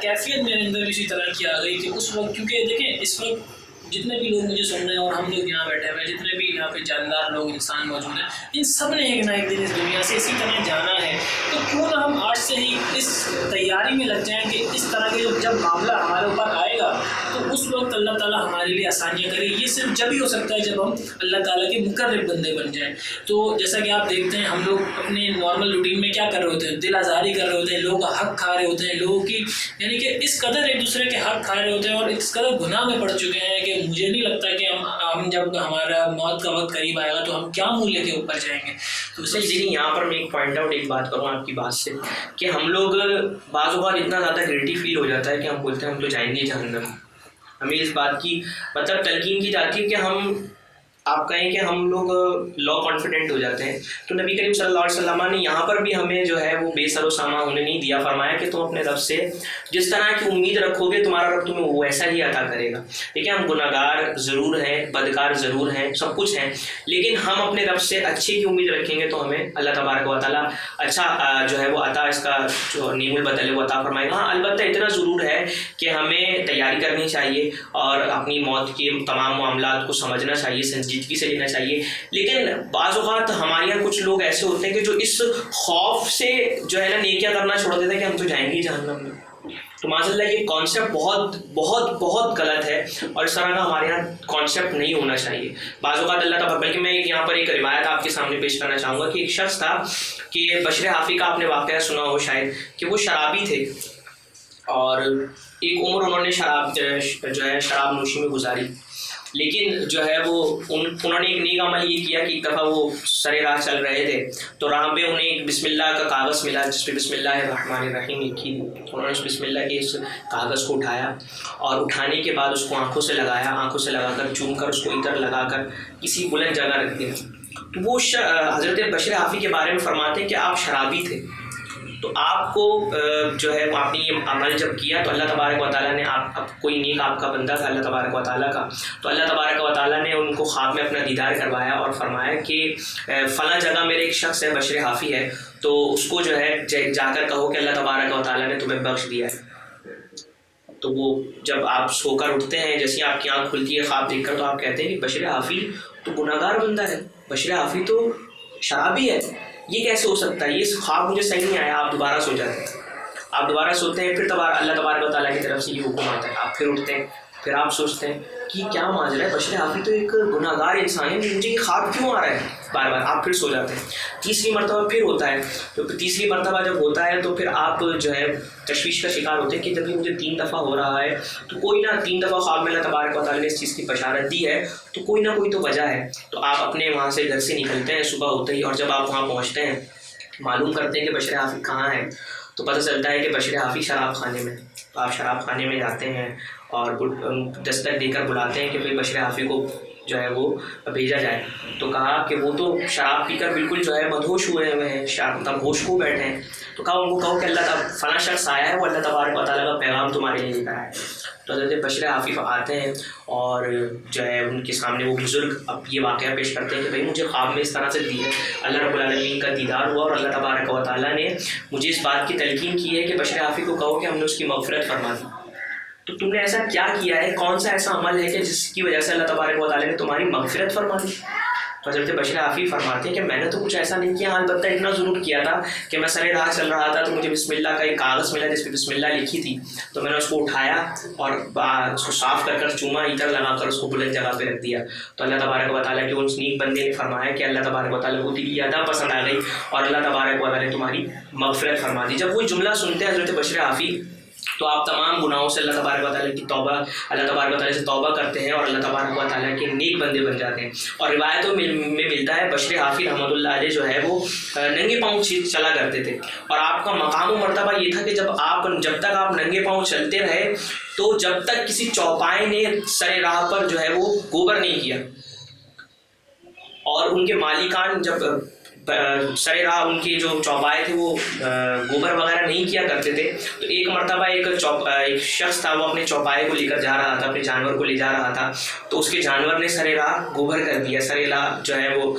کیفیت میرے اندر اسی طرح کی آ گئی کہ اس وقت، کیونکہ دیکھیں اس وقت جتنے بھی لوگ مجھے سن رہے ہیں اور ہم لوگ یہاں بیٹھے ہوئے ہیں، جتنے بھی یہاں پہ جاندار لوگ انسان موجود ہیں، ان سب نے ایک نہ ایک دن اس دنیا سے اسی طرح جانا ہے۔ تو کیوں نہ ہم آج سے ہی اس تیاری میں لگ جائیں کہ اس طرح کے جب معاملہ ہمارے اوپر آئے گا تو اس وقت اللہ تعالیٰ ہمارے لیے آسانیاں کرے۔ یہ صرف جب ہی ہو سکتا ہے جب ہم اللہ تعالیٰ کے مقرب بندے بن جائیں۔ تو جیسا کہ آپ دیکھتے ہیں ہم لوگ اپنے نارمل روٹین میں کیا کر رہے ہوتے ہیں، دل آزاری کر رہے ہوتے ہیں، لوگوں کا حق کھا رہے ہوتے ہیں، لوگوں کی یعنی کہ اس قدر ایک دوسرے کے حق کھا رہے ہوتے ہیں اور اس قدر گناہ میں پڑ چکے ہیں کہ مجھے نہیں لگتا کہ ہم جب ہمارا موت کا وقت قریب آئے گا تو ہم کیا منہ لے کے اوپر جائیں گے۔ تو لیکن یہاں پر میں ایک پوائنٹ آؤٹ ایک بات کروں آپ کی بات سے کہ ہم لوگ بعض اوقات اتنا زیادہ گلٹی فیل ہو جاتا ہے کہ ہم بولتے ہیں ہم تو جائیں گے جہنم۔ ہمیں اس بات کی مطلب تلقین کی جاتی ہے کہ ہم، آپ کہیں کہ ہم لوگ لا کانفیڈنٹ ہو جاتے ہیں۔ تو نبی کریم صلی اللہ علیہ وسلم نے یہاں پر بھی ہمیں جو ہے وہ بے سر و سامان ہونے نہیں دیا، فرمایا کہ تم اپنے رب سے جس طرح کی امید رکھو گے تمہارا رب تمہیں ویسا ہی عطا کرے گا۔ دیکھیں ہم گناہ گار ضرور ہیں، بدکار ضرور ہیں، سب کچھ ہیں، لیکن ہم اپنے رب سے اچھے کی امید رکھیں گے تو ہمیں اللہ تبارک و تعالیٰ اچھا جو ہے وہ عطا، اس کا جو نعیم البدل ہے وہ عطا فرمائے گا۔ ہاں البتہ اتنا ضرور ہے کہ ہمیں تیاری کرنی چاہیے اور اپنی موت کے تمام معاملات کو سمجھنا چاہیے، سنجیدگی سے لینا چاہیے۔ لیکن بعض اوقات ہمارے یہاں کچھ لوگ ایسے ہوتے ہیں کہ جو اس خوف سے جو ہے نا نیکیاں کرنا چھوڑ دیتے ہیں کہ ہم تو جائیں گے جہنم میں۔ تو معاذ اللہ یہ کانسیپٹ بہت بہت بہت غلط ہے، اور اس طرح کا ہمارے یہاں کانسیپٹ نہیں ہونا چاہیے۔ بعض اوقات اللہ تعالیٰ، بلکہ میں یہاں پر ایک روایت آپ کے سامنے پیش کرنا چاہوں گا کہ ایک شخص تھا کہ بشر حافی کا آپ نے واقعہ سنا ہو شاید، کہ وہ شرابی تھے اور ایک عمر انہوں نے شراب نوشی میں گزاری۔ لیکن جو ہے وہ انہوں نے ایک نیک عمل یہ کیا کہ ایک دفعہ وہ سر راہ چل رہے تھے تو راہ پہ انہیں ایک بسم اللہ کا کاغذ ملا جس پہ بسم اللہ الرحمن الرحیم لکھی تھی. انہوں نے اس بسم اللہ کے اس کاغذ کو اٹھایا اور اٹھانے کے بعد اس کو آنکھوں سے لگایا, آنکھوں سے لگا کر چوم کر اس کو ادھر لگا کر کسی بلند جگہ رکھ دیا. تو وہ حضرت بشر حافی کے بارے میں فرماتے ہیں کہ آپ شرابی تھے, تو آپ کو جو ہے آپ نے یہ عمل جب کیا تو اللہ تبارک و تعالیٰ نے آپ کوئی نیک آپ کا بندہ تھا اللہ تبارک و تعالیٰ کا, تو اللہ تبارک و تعالیٰ نے ان کو خواب میں اپنا دیدار کروایا اور فرمایا کہ فلاں جگہ میرے ایک شخص ہے بشر حافی ہے, تو اس کو جو ہے جا کر کہو کہ اللہ تبارک و تعالیٰ نے تمہیں بخش دیا ہے. تو وہ جب آپ سو کر اٹھتے ہیں, جیسے آپ کی آنکھ کھلتی ہے خواب دیکھ کر, تو آپ کہتے ہیں کہ بشر حافی تو گناہ گار بندہ ہے, بشر حافی تو شرابی ہے, یہ کیسے ہو سکتا ہے, یہ خواب مجھے صحیح نہیں آیا. آپ دوبارہ سو جاتے ہیں, آپ دوبارہ سوتے ہیں, پھر اللہ تبارک و تعالیٰ کی طرف سے یہ حکم آتا ہے, آپ پھر اٹھتے ہیں, پھر آپ سوچتے ہیں کہ کیا ماجرا ہے, بشر حافی تو ایک گناہ گار انسان ہے, مجھے یہ خواب کیوں آ رہا ہے بار بار. آپ پھر سو جاتے ہیں, تیسری مرتبہ پھر ہوتا ہے, تو تیسری مرتبہ جب ہوتا ہے تو پھر آپ جو ہے تشویش کا شکار ہوتے ہیں کہ جب یہ مجھے 3 دفعہ ہو رہا ہے تو کوئی نہ 3 دفعہ خواب میں اللہ تبارک و تعالیٰ نے اس چیز کی بشارت دی ہے, تو کوئی نہ کوئی تو وجہ ہے. تو آپ اپنے وہاں سے گھر سے نکلتے ہیں صبح ہوتے ہی, اور جب آپ وہاں پہنچتے ہیں معلوم کرتے ہیں کہ بشر حافی کہاں ہے, تو پتہ چلتا ہے کہ بشر حافی شراب خانے میں. تو آپ شراب خانے میں جاتے ہیں اور دستک دے کر بلاتے ہیں کہ بھائی بشر حافی کو جو ہے وہ بھیجا جائے. تو کہا کہ وہ تو شراب پی کر بالکل جو ہے مدہوش ہوئے ہیں, مطلب ہوش کھو بیٹھے ہیں. تو کہا ان کو کہو کہ اللہ فلاں شخص آیا ہے, وہ اللہ تبارک و تعالیٰ کا پیغام تمہارے لیے لے کر آیا ہے. تو حضرت بشر حافی آتے ہیں اور جو ہے ان کے سامنے وہ بزرگ اب یہ واقعہ پیش کرتے ہیں کہ بھائی مجھے خواب میں اس طرح سے دی ہے, اللہ رب العالمین کا دیدار ہوا اور اللہ تبارک و تعالیٰ نے مجھے اس بات کی تلقین کی ہے کہ بشر حافی کو کہو کہ ہم نے اس کی مغفرت فرما دی. تو تم نے ایسا کیا کیا ہے, کون سا ایسا عمل ہے کہ جس کی وجہ سے اللہ تبارک و تعالیٰ نے تمہاری مغفرت فرما دی. تو حضرت بشر حافی فرماتے ہیں کہ میں نے تو کچھ ایسا نہیں کیا, البتہ اتنا ضرور کیا تھا کہ میں سر راہ چل رہا تھا تو مجھے بسم اللہ کا ایک کاغذ ملا جس پہ بسم اللہ لکھی تھی, تو میں نے اس کو اٹھایا اور اس کو صاف کر چوما, عطر لگا کر اس کو بلند جگہ پہ رکھ دیا. تو اللہ تبارک و تعالیٰ کے اس نیک بندے نے فرمایا کہ اللہ تبارک و تعالیٰ کو تیری ادا پسند آ گئی اور اللہ تبارک و تعالیٰ نے تمہاری مغفرت فرما دی. جب وہ جملہ سنتے ہیں حضرت بشر حافی تو آپ تمام گناہوں سے اللہ تبارک و تعالیٰ کی توبہ, اللہ تبارک و تعالیٰ سے توبہ کرتے ہیں اور اللہ تبارک و تعالیٰ کے نیک بندے بن جاتے ہیں. اور روایتوں میں ملتا ہے بشر حافی رحمۃ اللہ علیہ جو ہے وہ ننگے پاؤں چلا کرتے تھے, اور آپ کا مقام و مرتبہ یہ تھا کہ جب تک آپ ننگے پاؤں چلتے رہے تو جب تک کسی چوپائے نے سر راہ پر جو ہے وہ گوبر نہیں کیا, اور ان کے مالکان جب سر راہ ان کے جو چوپائے تھے وہ گوبر وغیرہ نہیں کیا کرتے تھے, تو ایک مرتبہ ایک شخص تھا, وہ اپنے چوپائے کو لے کر جا رہا تھا, اپنے جانور کو لے جا رہا تھا, تو اس کے جانور نے سر راہ گوبر کر دیا. سر راہ جو ہے وہ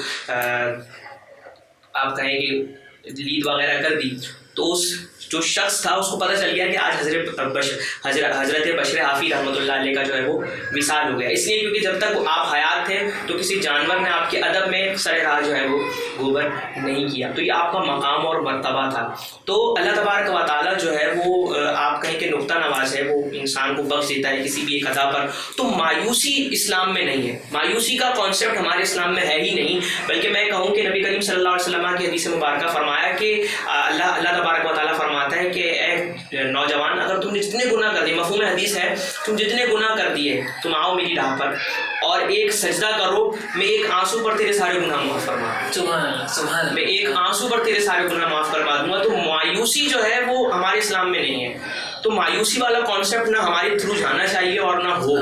آپ کہیں کہ لید وغیرہ کر دی. تو اس جو شخص تھا اس کو پتہ چل گیا کہ آج حضرت بشر حافی رحمۃ اللہ علیہ کا جو ہے وہ وصال ہو گیا, اس لیے کیونکہ جب تک آپ حیات تھے تو کسی جانور نے آپ کے ادب میں سر راہ جو ہے وہ گوبر نہیں کیا. تو یہ آپ کا مقام اور مرتبہ تھا. تو اللہ تبارک و تعالیٰ جو ہے وہ آپ کہیں کہ نقطہ نواز ہے, وہ انسان کو بخش دیتا ہے کسی بھی ایک ادا پر. تو مایوسی اسلام میں نہیں ہے, مایوسی کا کانسیپٹ ہمارے اسلام میں ہے ہی نہیں, بلکہ میں کہوں کہ نبی کریم صلی اللہ علیہ وسلم کی حدیث مبارکہ فرمایا کہ اللہ تبارک و تعالیٰ فرماتا ہے کہ اے نوجوان, اگر تم نے جتنے گناہ کر دیے, مفہوم حدیث ہے, تم جتنے گناہ کر دیے تم آؤ میری راہ پر اور ایک سجدہ کرو, میں ایک آنسو پر تیرے سارے گناہ معاف فرما دوں, میں ایک آنسو پر تیرے سارے گناہ معاف کروا دوں گا. تو مایوسی جو ہے وہ ہمارے اسلام میں نہیں ہے. تو مایوسی والا کانسیپٹ نہ ہمارے تھرو جانا چاہیے اور نہ ہو,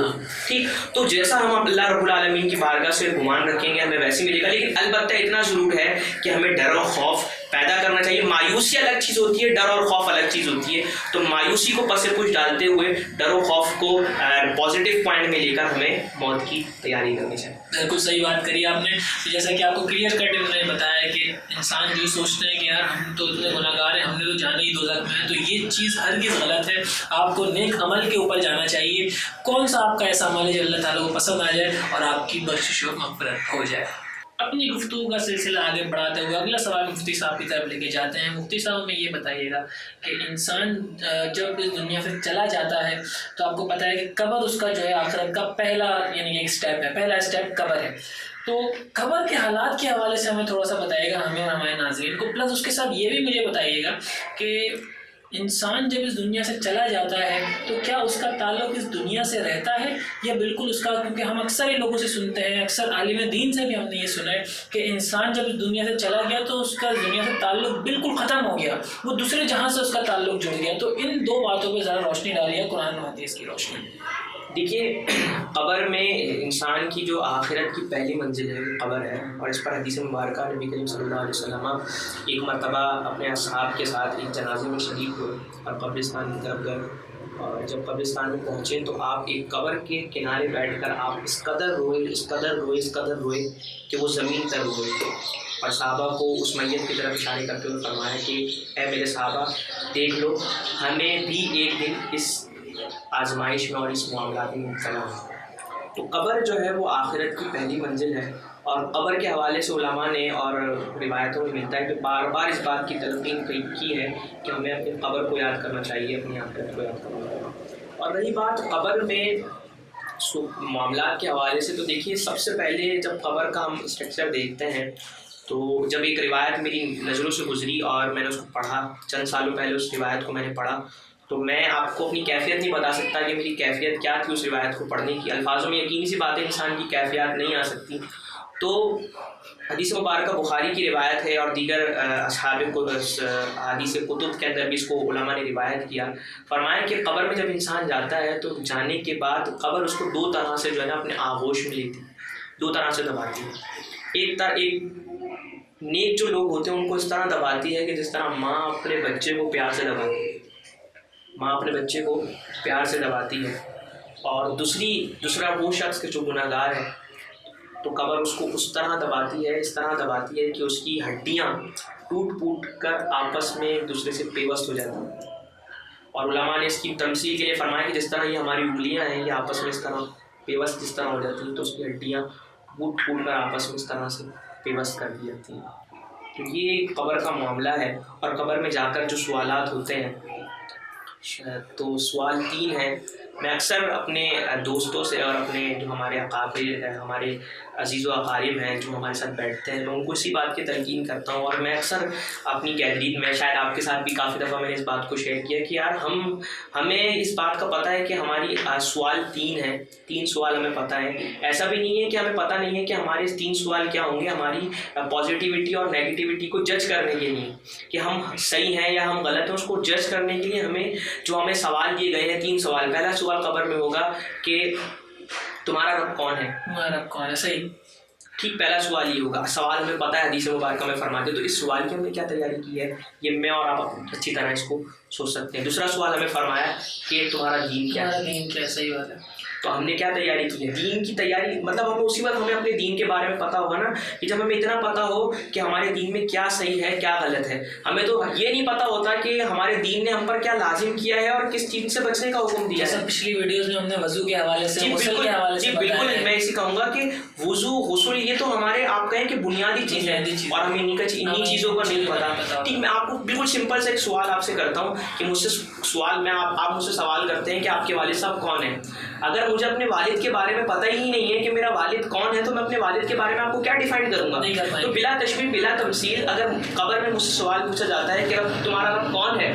ٹھیک. تو جیسا ہم اللہ رب العالمین کی بارگاہ سے گمان رکھیں گے ہمیں ویسے ملے گا, لیکن البتہ اتنا ضرور ہے کہ ہمیں ڈر و خوف پیدا کرنا چاہیے. مایوسی الگ چیز ہوتی ہے, ڈر اور خوف الگ چیز ہوتی ہے. تو مایوسی کو پس پش ڈالتے ہوئے ڈر و خوف کو پازیٹیو پوائنٹ میں لے کر ہمیں موت کی تیاری کرنی چاہیے. بالکل صحیح بات کری آپ نے. جیسا کہ آپ کو کلیئر کٹ انہوں نے بتایا کہ انسان جو سوچتے ہیں کہ یار ہم تو اتنے گناہ گار ہیں, ہم نے تو جانا ہی دوزخ میں ہے, تو یہ چیز ہرگز غلط ہے. آپ کو نیک عمل کے اوپر جانا چاہیے. کون سا آپ کا ایسا عمل ہے جو اللہ تعالیٰ کو پسند آ جائے اور آپ کی بخشش و مغفرت ہو جائے. اپنی گفتگو کا سلسلہ آگے بڑھاتے ہوئے اگلا سوال مفتی صاحب کی طرف لے کے جاتے ہیں. مفتی صاحب ہمیں یہ بتائیے گا کہ انسان جب اس دنیا سے چلا جاتا ہے تو آپ کو پتہ ہے کہ قبر اس کا جو ہے آخرت کا پہلا یعنی ایک اسٹیپ ہے, پہلا اسٹیپ قبر ہے. تو قبر کے حالات کے حوالے سے ہمیں تھوڑا سا بتائیے گا, ہمیں اور ہمارے ناظرین کو, پلس اس کے ساتھ یہ بھی مجھے بتائیے گا کہ انسان جب اس دنیا سے چلا جاتا ہے تو کیا اس کا تعلق اس دنیا سے رہتا ہے یا بالکل اس کا، کیونکہ ہم اکثر ہی لوگوں سے سنتے ہیں، اکثر عالم دین سے بھی ہم نے یہ سنا ہے کہ انسان جب اس دنیا سے چلا گیا تو اس کا دنیا سے تعلق بالکل ختم ہو گیا، وہ دوسرے جہاں سے اس کا تعلق جڑ گیا. تو ان دو باتوں پہ ذرا روشنی ڈالیے، قرآن و حدیث کی روشنی. دیکھیے، قبر میں انسان کی جو آخرت کی پہلی منزل ہے وہ قبر ہے، اور اس پر حدیث مبارکہ نبی کریم صلی اللہ علیہ وسلم ایک مرتبہ اپنے اصحاب کے ساتھ ایک جنازے میں شریک ہوئے اور قبرستان کی طرف گئے، اور جب قبرستان میں پہنچے تو آپ ایک قبر کے کنارے بیٹھ کر آپ اس قدر روئے کہ وہ زمین تر روئے، اور صحابہ کو اس میت کی طرف اشارے کرتے ہوئے فرمایا کہ اے میرے صحابہ، دیکھ لو ہمیں بھی ایک دن اس آزمائش میں اور اس معاملات میں مبتلا ہے. تو قبر جو ہے وہ آخرت کی پہلی منزل ہے، اور قبر کے حوالے سے علماء نے اور روایتوں میں ملتا ہے کہ بار بار اس بات کی تلقین کی ہے کہ ہمیں اپنی قبر کو یاد کرنا چاہیے، اپنی آخرت کو یاد کرنا چاہیے. اور رہی بات قبر میں معاملات کے حوالے سے، تو دیکھیے سب سے پہلے جب قبر کا ہم اسٹرکچر دیکھتے ہیں تو جب ایک روایت میری نظروں سے گزری اور میں نے اس کو پڑھا، چند سالوں پہلے اس روایت کو میں نے پڑھا، تو میں آپ کو اپنی کیفیت نہیں بتا سکتا کہ میری کیفیت کیا تھی اس روایت کو پڑھنے کی. الفاظوں میں یقینی سی بات ہے انسان کی کیفیات نہیں آ سکتی. تو حدیث مبارکہ بخاری کی روایت ہے اور دیگر اصحاب حدیث کتب کے اندر بھی اس کو علماء نے روایت کیا. فرمایا کہ قبر میں جب انسان جاتا ہے تو جانے کے بعد قبر اس کو دو طرح سے جو ہے نا اپنے آغوش میں لیتی، دو طرح سے دباتی ہے. ایک نیک جو لوگ ہوتے ہیں ان کو اس طرح دباتی ہے کہ جس طرح ماں اپنے بچے کو پیار سے دباتی ہے، ماں اپنے بچے کو پیار سے دباتی ہے. اور دوسرا وہ شخص جو گناہ گار ہے تو قبر اس کو اس طرح دباتی ہے، اس طرح دباتی ہے کہ اس کی ہڈیاں ٹوٹ کر آپس میں ایک دوسرے سے پیوست ہو جاتی ہیں. اور علماء نے اس کی تمثیل کے لیے فرمایا کہ جس طرح یہ ہماری انگلیاں ہیں یہ آپس میں اس طرح پیوست جس طرح ہو جاتی ہیں تو اس کی ہڈیاں ٹوٹ کر آپس میں اس طرح سے پیوست کر دی جاتی ہیں. تو یہ قبر کا معاملہ ہے. اور قبر میں جا کر جو سوالات ہوتے ہیں تو سوال 3 ہیں. میں اکثر اپنے دوستوں سے اور اپنے جو ہمارے اقابر ہمارے عزیز و اقارب ہیں جو ہمارے ساتھ بیٹھتے ہیں میں ان کو اسی بات کی تلقین کرتا ہوں. اور میں اکثر اپنی گیلری میں شاید آپ کے ساتھ بھی کافی دفعہ میں نے اس بات کو شیئر کیا کہ یار ہمیں اس بات کا پتہ ہے کہ ہماری سوال 3 ہیں، 3 سوال ہمیں پتہ ہے. ایسا بھی نہیں ہے کہ ہمیں پتہ نہیں ہے کہ ہمارے 3 سوال کیا ہوں گے. ہماری پازیٹیوٹی اور نیگیٹیوٹی کو جج کرنے کے لیے کہ ہم صحیح ہیں یا ہم غلط ہیں اس کو جج کرنے کے لیے ہمیں سوال دیے گئے ہیں. 3 سوال. پہلا سوال قبر میں ہوگا کہ تمہارا رب کون ہے؟ تمہارا رب کون ہے؟ صحیح، ٹھیک. پہلا سوال یہ ہوگا. سوال ہمیں پتہ ہے، حدیث مبارکہ میں فرماتے ہیں. تو اس سوال کی ہم نے کیا تیاری کی ہے یہ میں اور آپ اچھی طرح اس کو سوچ سکتے ہیں. دوسرا سوال ہمیں فرمایا کہ تمہارا دین کیا ہے؟ صحیح بات ہے. تو ہم نے کیا تیاری کی ہے؟ دین کی تیاری مطلب ہمیں اسی وقت ہمیں اپنے دین کے بارے میں پتہ ہوگا نا کہ جب ہمیں اتنا پتہ ہو کہ ہمارے دین میں کیا صحیح ہے کیا غلط ہے. ہمیں تو یہ نہیں پتہ ہوتا کہ ہمارے دین نے ہم پر کیا لازم کیا ہے اور کس چیز سے بچنے کا حکم دیا ہے. پچھلی ویڈیوز میں ہم نے وضو کے حوالے سے، غسل کے حوالے سے بالکل میں اسی کہوں گا کہ وضو غسل یہ تو ہمارے آپ کہیں کہ بنیادی چیز ہے اور ہمیں انہی چیزوں کا نہیں پتہ. ٹھیک، میں آپ کو بالکل سمپل سے ایک سوال آپ سے کرتا ہوں کہ مجھ سے سوال میں آپ مجھ سے سوال کرتے ہیں کہ آپ کے والد صاحب کون ہیں. اگر مجھے اپنے والد کے بارے میں پتہ ہی نہیں ہے کہ میرا والد کون ہے تو میں اپنے والد کے بارے میں آپ کو کیا ڈیفائن کروں گا؟ تو بلا تشبیہ بلا تمثیل اگر قبر میں مجھ سے سوال پوچھا جاتا ہے کہ تمہارا رب کون ہے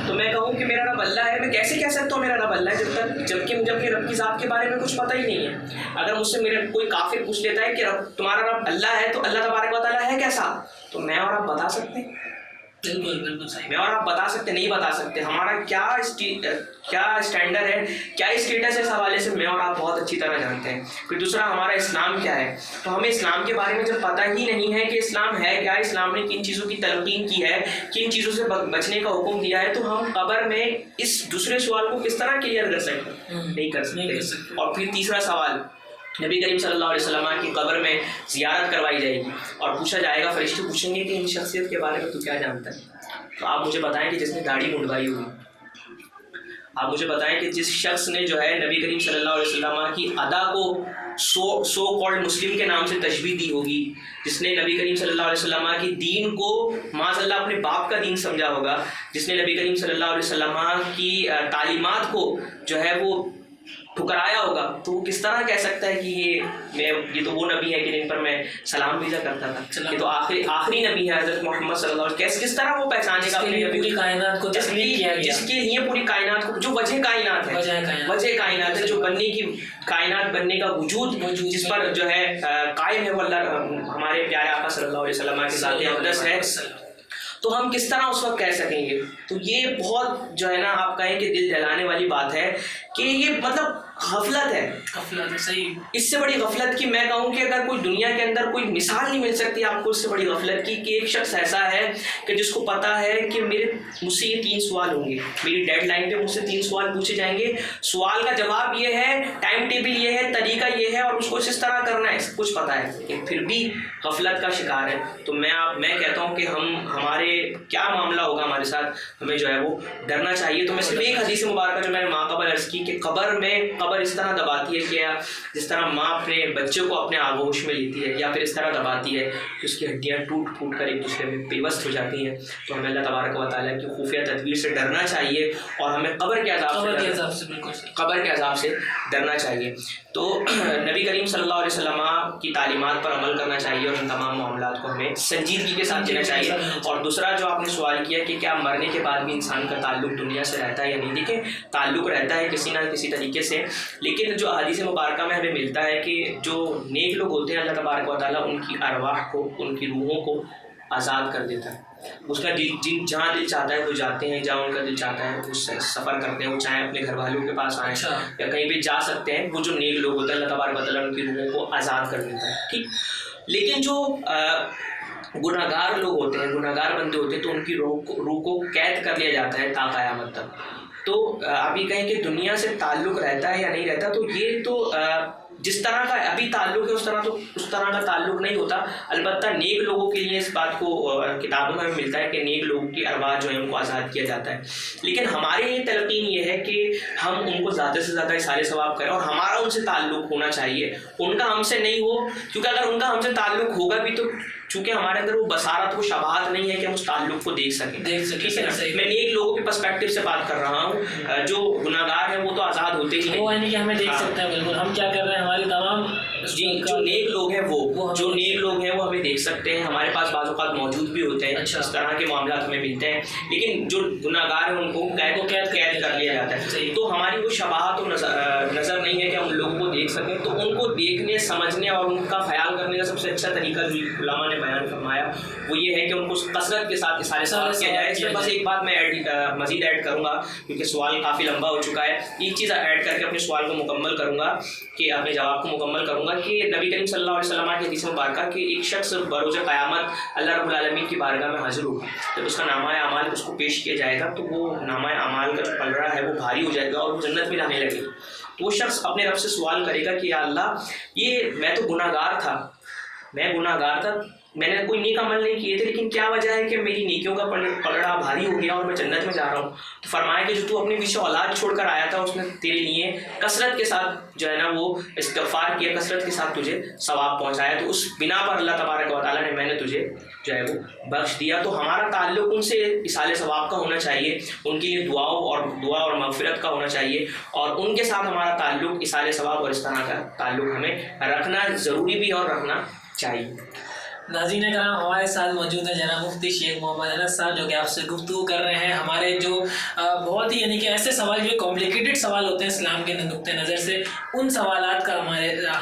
تو میں کہوں کہ میرا رب اللہ ہے. میں کیسے کہہ سکتا ہوں میرا رب اللہ ہے جبکہ مجھے اپنے رب کی ذات کے بارے میں کچھ پتہ ہی نہیں ہے. اگر مجھ سے میرا کوئی کافر پوچھ لیتا ہے کہ تمہارا رب اللہ ہے تو اللہ تبارک و تعالیٰ ہے کیسا، تو میں اور آپ بتا سکتے ہیں؟ بالکل صحیح. میں اور آپ بتا سکتے نہیں بتا سکتے. ہمارا کیا اسٹینڈرڈ ہے کیا اسٹیٹس ہے اس حوالے سے میں اور آپ بہت اچھی طرح جانتے ہیں. پھر دوسرا ہمارا اسلام کیا ہے. تو ہمیں اسلام کے بارے میں جب پتہ ہی نہیں ہے کہ اسلام ہے کیا، اسلام نے کن چیزوں کی تلقین کی ہے، کن چیزوں سے بچنے کا حکم دیا ہے، تو ہم قبر میں اس دوسرے سوال کو کس طرح کلیئر کر سکتے ہیں؟ نہیں کر سکتے. اور پھر تیسرا سوال نبی کریم صلی اللہ علیہ وسلم کی قبر میں زیارت کروائی جائے گی اور پوچھا جائے گا، فرشتے پوچھیں گے کہ ان شخصیت کے بارے میں تو کیا جانتا ہے. تو آپ مجھے بتائیں کہ جس نے داڑھی منڈوائی ہوگی، آپ مجھے بتائیں کہ جس شخص نے جو ہے نبی کریم صلی اللہ علیہ وسلم کی ادا کو سو کالڈ مسلم کے نام سے تشبیہ دی ہوگی، جس نے نبی کریم صلی اللہ علیہ وسلم کی دین کو معاذ اللہ اپنے باپ کا دین سمجھا ہوگا، جس نے نبی کریم صلی اللہ علیہ وسلم کی تعلیمات کو جو ہے وہ ٹھکرایا ہوگا تو وہ کس طرح کہہ سکتا ہے کہ یہ تو وہ نبی ہے کہ جن پر میں سلام بھیجا کرتا تھا، یہ تو آخری نبی ہے حضرت محمد صلی اللہ علیہ وسلم. کس طرح وہ پہچانے گا اپنے نبی؟ پوری کائنات کو جس کے لیے پوری کائنات کو، جو وجہ کائنات ہے، جو بننے کی کائنات بننے کا وجود جس پر جو ہے قائم ہے، وہ اللہ ہمارے پیارے آقا صلی اللہ علیہ وسلم کی ذات اقدس ہے. تو ہم کس طرح اس وقت کہہ سکیں گے؟ تو یہ بہت جو ہے نا آپ کہیں کہ دل جلانے والی بات ہے کہ یہ مطلب غفلت ہے. صحیح. اس سے بڑی غفلت کی میں کہوں کہ اگر کوئی دنیا کے اندر کوئی مثال نہیں مل سکتی آپ کو اس سے بڑی غفلت کی، کہ ایک شخص ایسا ہے کہ جس کو پتا ہے کہ مجھ سے یہ 3 سوال ہوں گے، میری ڈیڈ لائن پہ مجھ سے 3 سوال پوچھے جائیں گے، سوال کا جواب یہ ہے، ٹائم ٹیبل یہ ہے، طریقہ یہ ہے، اور اس کو اس طرح کرنا ہے، سب کچھ پتا ہے، لیکن پھر بھی غفلت کا شکار ہے. تو میں کہتا ہوں کہ ہمارے کیا معاملہ ہوگا ہمارے ساتھ، ہمیں جو ہے وہ ڈرنا چاہیے. تو میں صرف ایک حدیث مبارکہ جو میں نے ماں قبل عرض کی کہ قبر اس طرح دباتی ہے کہ جس طرح ماں اپنے بچے کو اپنے آغوش میں لیتی ہے، یا پھر اس طرح دباتی ہے کہ اس کی ہڈیاں ٹوٹ پھوٹ کر ایک دوسرے میں پیوست ہو جاتی ہیں. تو ہمیں اللہ تبارک و تعالیٰ کی خفیہ تدبیر سے ڈرنا چاہیے، اور ہمیں قبر کے عذاب سے ڈرنا چاہیے. تو نبی کریم صلی اللہ علیہ وسلم کی تعلیمات پر عمل کرنا چاہیے، اور ان تمام معاملات کو ہمیں سنجیدگی کے ساتھ لینا چاہیے. اور دوسرا جو آپ نے سوال کیا کہ کیا مرنے کے بعد بھی انسان کا تعلق دنیا سے رہتا ہے یا نہیں، دیکھیں تعلق رہتا ہے کسی نہ کسی طریقے سے، لیکن جو احادیث مبارکہ میں ہمیں ملتا ہے کہ جو نیک لوگ ہوتے ہیں اللہ تبارک و تعالیٰ ان کی ارواح کو، ان کی روحوں کو آزاد کر دیتا ہے. اس کا جہاں دل چاہتا ہے وہ جاتے ہیں، جہاں ان کا دل چاہتا ہے وہ سفر کرتے ہیں، وہ چاہے اپنے گھر والوں کے پاس آئیں یا کہیں بھی جا سکتے ہیں. وہ جو نیک لوگ ہوتے ہیں اللہ تبارک و تعالیٰ ان کی روحوں کو آزاد کر دیتا ہے. ٹھیک. لیکن جو گناہ گار لوگ ہوتے ہیں، گناہ گار بندے ہوتے ہیں، تو ان کی روح کو قید کر لیا جاتا ہے تا قیامت تک. تو ابھی کہیں کہ دنیا سے تعلق رہتا ہے یا نہیں رہتا، تو یہ تو جس طرح کا ابھی تعلق ہے اس طرح کا تعلق نہیں ہوتا. البتہ نیک لوگوں کے لیے اس بات کو کتابوں میں ملتا ہے کہ نیک لوگوں کی ارواح جو ہے ان کو آزاد کیا جاتا ہے. لیکن ہمارے لیے تلقین یہ ہے کہ ہم ان کو زیادہ سے زیادہ اشارے ثواب کریں، اور ہمارا ان سے تعلق ہونا چاہیے، ان کا ہم سے نہیں ہو. کیونکہ اگر ان کا ہم سے تعلق ہوگا بھی تو چونکہ ہمارے اندر وہ بصارت، وہ شباہت نہیں ہے کہ ہم اس تعلق کو دیکھ سکیں. ٹھیک ہے نا. میں نیک لوگوں کے پرسپیکٹو سے بات کر رہا ہوں. جو گناہ گار ہیں وہ تو آزاد ہوتے ہی ہیں، وہ یعنی کہ ہمیں دیکھ سکتے ہیں بالکل ہم کیا کر رہے ہیں. ہماری تمام جو نیک لوگ ہیں وہ ہمیں دیکھ سکتے ہیں، ہمارے پاس بعض اوقات موجود بھی ہوتے ہیں. اس طرح کے معاملات ہمیں ملتے ہیں. لیکن جو گناہ گار ہیں ان کو قید کر لیا جاتا ہے. تو ہماری وہ شباہت و نظر نہیں ہے کہ ہم لوگوں کو دیکھ سکیں. تو ان کو دیکھنے، سمجھنے اور ان کا خیال کرنے کا سب سے اچھا طریقہ جو علماء نے بیان فرمایا وہ یہ ہے کہ ان کو کثرت کے ساتھ اشارے ثواب کیا جائے. اس میں بس ایک بات میں مزید ایڈ کروں گا کیونکہ سوال کافی لمبا ہو چکا ہے. ایک چیز ایڈ کر کے اپنے سوال کو مکمل کروں گا، کہ اپنے جواب کو مکمل کروں گا، کہ نبی کریم صلی اللہ علیہ وسلم کی حدیث مبارکہ کہ ایک شخص بروز قیامت اللہ رب العالمین کی بارگاہ میں حاضر ہوگا. جب اس کا نامہ اعمال اس کو پیش کیا جائے گا تو وہ نامہ اعمال کا جو پلڑا ہے وہ بھاری ہو جائے گا اور وہ جنت میں جانے لگے گا. تو وہ شخص اپنے رب سے سوال کرے گا کہ یا اللہ، یہ میں تو گناہ گار تھا، میں نے کوئی نیک عمل نہیں کیے تھے، لیکن کیا وجہ ہے کہ میری نیکیوں کا پلڑا بھاری ہو گیا اور میں جنت میں جا رہا ہوں. تو فرمایا کہ جو تو اپنے پیچھے اولاد چھوڑ کر آیا تھا اس نے تیرے لیے کثرت کے ساتھ جو ہے نا وہ استغفار کیا، کثرت کے ساتھ تجھے ثواب پہنچایا. تو اس بنا پر اللہ تبارک و تعالیٰ نے میں نے تجھے جو ہے وہ بخش دیا. تو ہمارا تعلق ان سے اصال ثواب کا ہونا چاہیے، ان کے لیے دعا اور مغفرت کا ہونا چاہیے، اور ان کے ساتھ ہمارا تعلق اصال ثواب اور اس طرح کا تعلق ہمیں رکھنا ضروری بھی اور رکھنا چاہیے. ناظرین کرام، ہمارے ساتھ موجود ہیں جناب مفتی شیخ محمد انس صاحب، جو کہ آپ سے گفتگو کر رہے ہیں. ہمارے جو بہت ہی یعنی کہ ایسے سوال جو کمپلیکیٹڈ سوال ہوتے ہیں اسلام کے نقطۂ نظر سے، ان سوالات کا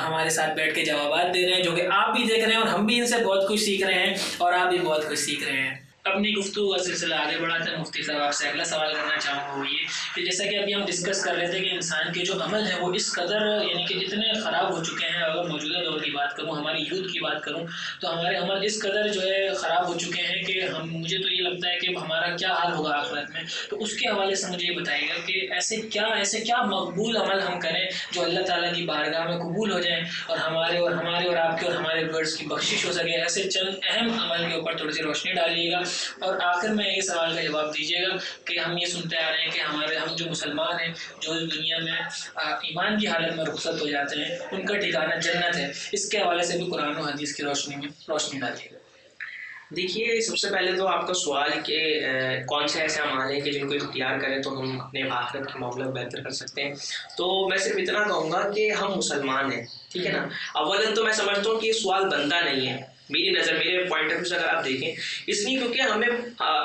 ہمارے ساتھ بیٹھ کے جوابات دے رہے ہیں، جو کہ آپ بھی دیکھ رہے ہیں اور ہم بھی ان سے بہت کچھ سیکھ رہے ہیں اور آپ بھی بہت کچھ سیکھ رہے ہیں. اپنی گفتگو کا سلسلہ آگے بڑھاتے ہیں. مفتی صاحب آپ سے اگلا سوال کرنا چاہوں گا وہ یہ کہ جیسا کہ ابھی ہم ڈسکس کر رہے تھے کہ انسان کے جو عمل ہیں وہ اس قدر یعنی کہ اتنے خراب ہو چکے ہیں. اگر موجودہ دور کی بات کروں، ہماری یوتھ کی بات کروں، تو ہمارے عمل اس قدر جو ہے خراب ہو چکے ہیں کہ مجھے تو یہ لگتا ہے کہ ہمارا کیا حال ہوگا آخرت میں. تو اس کے حوالے سے مجھے یہ بتائیے گا کہ ایسے کیا مقبول عمل ہم کریں جو اللہ تعالیٰ کی بارگاہ میں قبول ہو جائیں اور ہمارے اور آپ کے اور ہمارے ورڈز کی بخشش ہو سکے. ایسے چند اہم عمل کے اوپر تھوڑی سی روشنی ڈالیے گا، اور آخر میں یہ سوال کا جواب دیجیے گا کہ ہم یہ سنتے آ رہے ہیں کہ ہم جو مسلمان ہیں جو دنیا میں ایمان کی حالت میں رخصت ہو جاتے ہیں ان کا ٹھکانہ جنت ہے. اس کے حوالے سے بھی قرآن و حدیث کی روشنی میں روشنی ڈالیے گا. دیکھیے سب سے پہلے تو آپ کا سوال کہ کون سے ایسے اعمال ہیں کہ جن کو اختیار کریں تو ہم اپنے آخرت کی معاملات بہتر کر سکتے ہیں. تو میں صرف اتنا کہوں گا کہ ہم مسلمان ہیں, ٹھیک ہے نا. اولاً تو میں سمجھتا ہوں کہ یہ سوال بنتا نہیں ہے, میری نظر, میرے پوائنٹ آف ویو سے اگر آپ دیکھیں, اس لیے کیونکہ ہمیں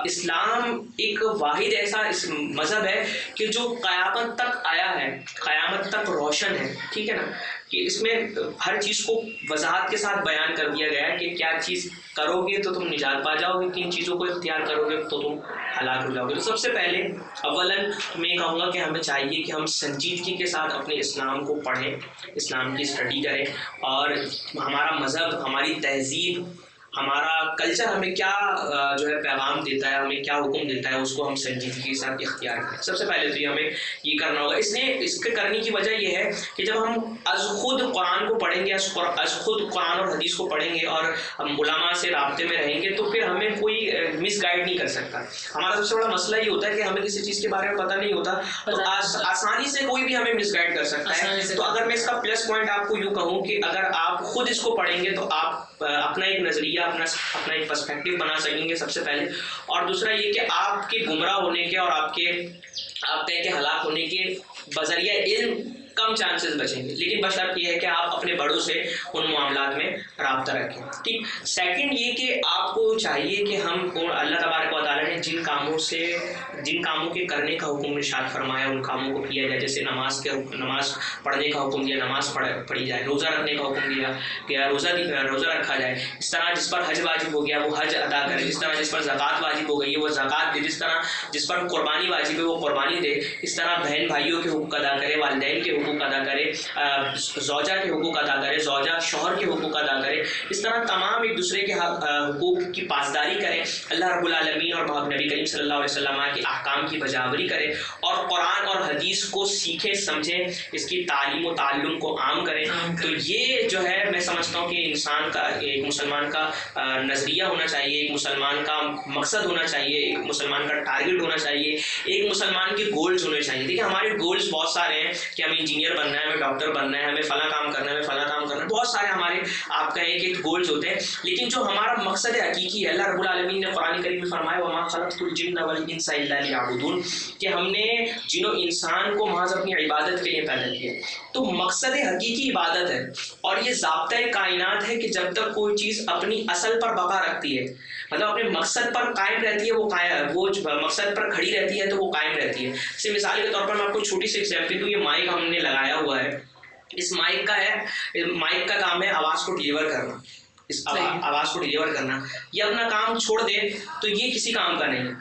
اسلام ایک واحد ایسا مذہب ہے کہ جو قیامت تک آیا ہے, قیامت تک روشن ہے, ٹھیک ہے نا, کہ اس میں ہر چیز کو وضاحت کے ساتھ بیان کر دیا گیا ہے کہ کیا چیز کرو گے تو تم نجات پا جاؤ گے, کن چیزوں کو اختیار کرو گے تو تم ہلاک ہو جاؤ گے. تو سب سے پہلے اولاً میں یہ کہوں گا کہ ہمیں چاہیے کہ ہم سنجیدگی کے ساتھ اپنے اسلام کو پڑھیں, اسلام کی اسٹڈی کریں, اور ہمارا مذہب, ہماری تہذیب, ہمارا کلچر ہمیں کیا جو ہے پیغام دیتا ہے, ہمیں کیا حکم دیتا ہے, اس کو ہم سنجیدگی کے ساتھ اختیار کریں. سب سے پہلے تو یہ ہمیں یہ کرنا ہوگا. اس کے کرنے کی وجہ یہ ہے کہ جب ہم از خود قرآن کو پڑھیں گے, از خود قرآن اور حدیث کو پڑھیں گے اور ہم علماء سے رابطے میں رہیں گے, تو پھر ہمیں کوئی مس گائڈ نہیں کر سکتا. ہمارا سب سے بڑا مسئلہ یہ ہوتا ہے کہ ہمیں کسی چیز کے بارے میں پتہ نہیں ہوتا, تو آسانی سے کوئی بھی ہمیں مس گائڈ کر سکتا ہے. تو اگر میں اس کا پلس پوائنٹ آپ کو یوں کہوں کہ اگر آپ خود اس کو پڑھیں گے تو آپ اپنا ایک نظریہ, اپنا ایک پرسپیکٹیو بنا سکیں گے سب سے پہلے. اور دوسرا یہ کہ آپ کے گمراہ ہونے کے اور آپ کے ہلاک ہونے کے بذریعہ علم کم چانسز بچیں گے, لیکن بشرط یہ ہے کہ آپ اپنے بڑوں سے ان معاملات میں رابطہ رکھیں. ٹھیک. سیکنڈ یہ کہ آپ کو چاہیے کہ ہم اللہ تبارک و تعالیٰ نے جن کاموں کے کرنے کا حکم ارشاد فرمایا ان کاموں کو کیا جائے. جیسے نماز پڑھنے کا حکم دیا, نماز پڑھی جائے. روزہ رکھنے کا حکم دیا کہ روزہ رکھا جائے. اس طرح جس پر حج واجب ہو گیا وہ حج ادا کرے. جس طرح جس پر زکوٰۃ واجب ہو گئی ہے وہ زکوٰۃ دے. جس طرح جس پر قربانی واجب ہے وہ قربانی دے. اس طرح بہن بھائیوں کے حقوق ادا کرے, والدین کے حقوق ادا کرے, زوجہ کے حقوق ادا کرے, زوجہ شوہر کے حقوق ادا کرے. اس طرح تمام ایک دوسرے کے حقوق کی پاسداری کرے. اللہ رب العالمین اور نبی کریم صلی اللہ علیہ وسلم کے احکام کی بجاوری کرے, اور قرآن اور حدیث کو سیکھیں, سمجھیں, اس کی تعلیم و تعلم کو عام کریں. تو یہ جو ہے میں سمجھتا ہوں کہ انسان کا, ایک مسلمان کا نظریہ ہونا چاہیے, ایک مسلمان کا مقصد ہونا چاہیے, ایک مسلمان کا ٹارگٹ ہونا چاہیے, ایک مسلمان کے گولز ہونے چاہیے. دیکھیں ہمارے گولز بہت سارے ہیں کہ ہمیں انجینئر بننا ہے, ہمیں ڈاکٹر بننا ہے, ہمیں فلاں کام کرنا ہے, ہمیں فلاں کام کرنا ہے. بہت سارے ہمارے آپ کہیں کہ گولز ہوتے ہیں, لیکن جو ہمارا مقصد حقیقی ہے, اللہ رب العالمین نے قرآن کریم میں فرمایا وَمَا خَلَقْتُ الْجِنَّ وَالْإِنسَ إِلَّا لِيَعْبُدُونَ, کہ ہم نے جن و انسان کو محض اپنی عبادت کے لیے پیدا کیا. تو مقصد حقیقی عبادت ہے, اور یہ ضابطۂ کائنات ہے کہ جب تک کوئی چیز اپنی اصل پر بقا رکھتی ہے, مطلب اپنے مقصد پر قائم رہتی ہے, وہ مقصد پر کھڑی رہتی ہے تو وہ قائم رہتی ہے. جیسے مثال کے طور پر میں آپ کو چھوٹی سی ایگزامپل دوں. یہ مائک ہم نے لگایا ہوا ہے, اس مائک کا کام ہے آواز کو ڈیلیور کرنا, اس آواز کو ڈیلیور کرنا. یہ اپنا کام چھوڑ دے تو یہ کسی کام کا نہیں ہے,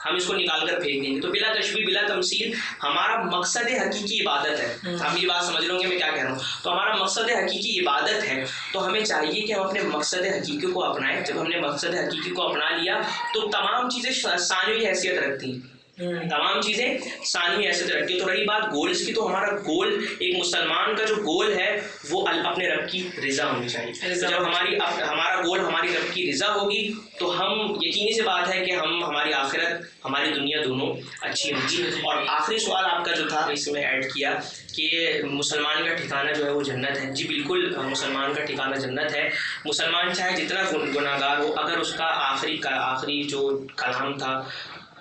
ہم اس کو نکال کر پھینک دیں گے. تو بلا تشبیہ بلا تمثیل ہمارا مقصد حقیقی عبادت ہے. آپ یہ بات سمجھ لو گے میں کیا کہہ رہا ہوں. تو ہمارا مقصد حقیقی عبادت ہے, تو ہمیں چاہیے کہ ہم اپنے مقصد حقیقی کو اپنائیں. جب ہم نے مقصد حقیقی کو اپنا لیا تو تمام چیزیں ثانوی حیثیت رکھتی ہیں, تمام چیزیں ثانوی حیثیت رکھتی ہیں. تو رہی بات گولز کی, تو ہمارا گول, ایک مسلمان کا جو گول ہے وہ اپنے رب کی رضا ہونی چاہیے. جب ہمارا گول ہماری رب کی رضا ہوگی تو ہم, یقینی سی بات ہے کہ ہماری آخرت, ہماری دنیا دونوں اچھی ہوگی. اور آخری سوال آپ کا جو تھا اس میں ایڈ کیا کہ مسلمان کا ٹھکانہ جو ہے وہ جنت ہے. جی بالکل, مسلمان کا ٹھکانہ جنت ہے. مسلمان چاہے جتنا گناہ گار ہو, اگر اس کا آخری جو کلام تھا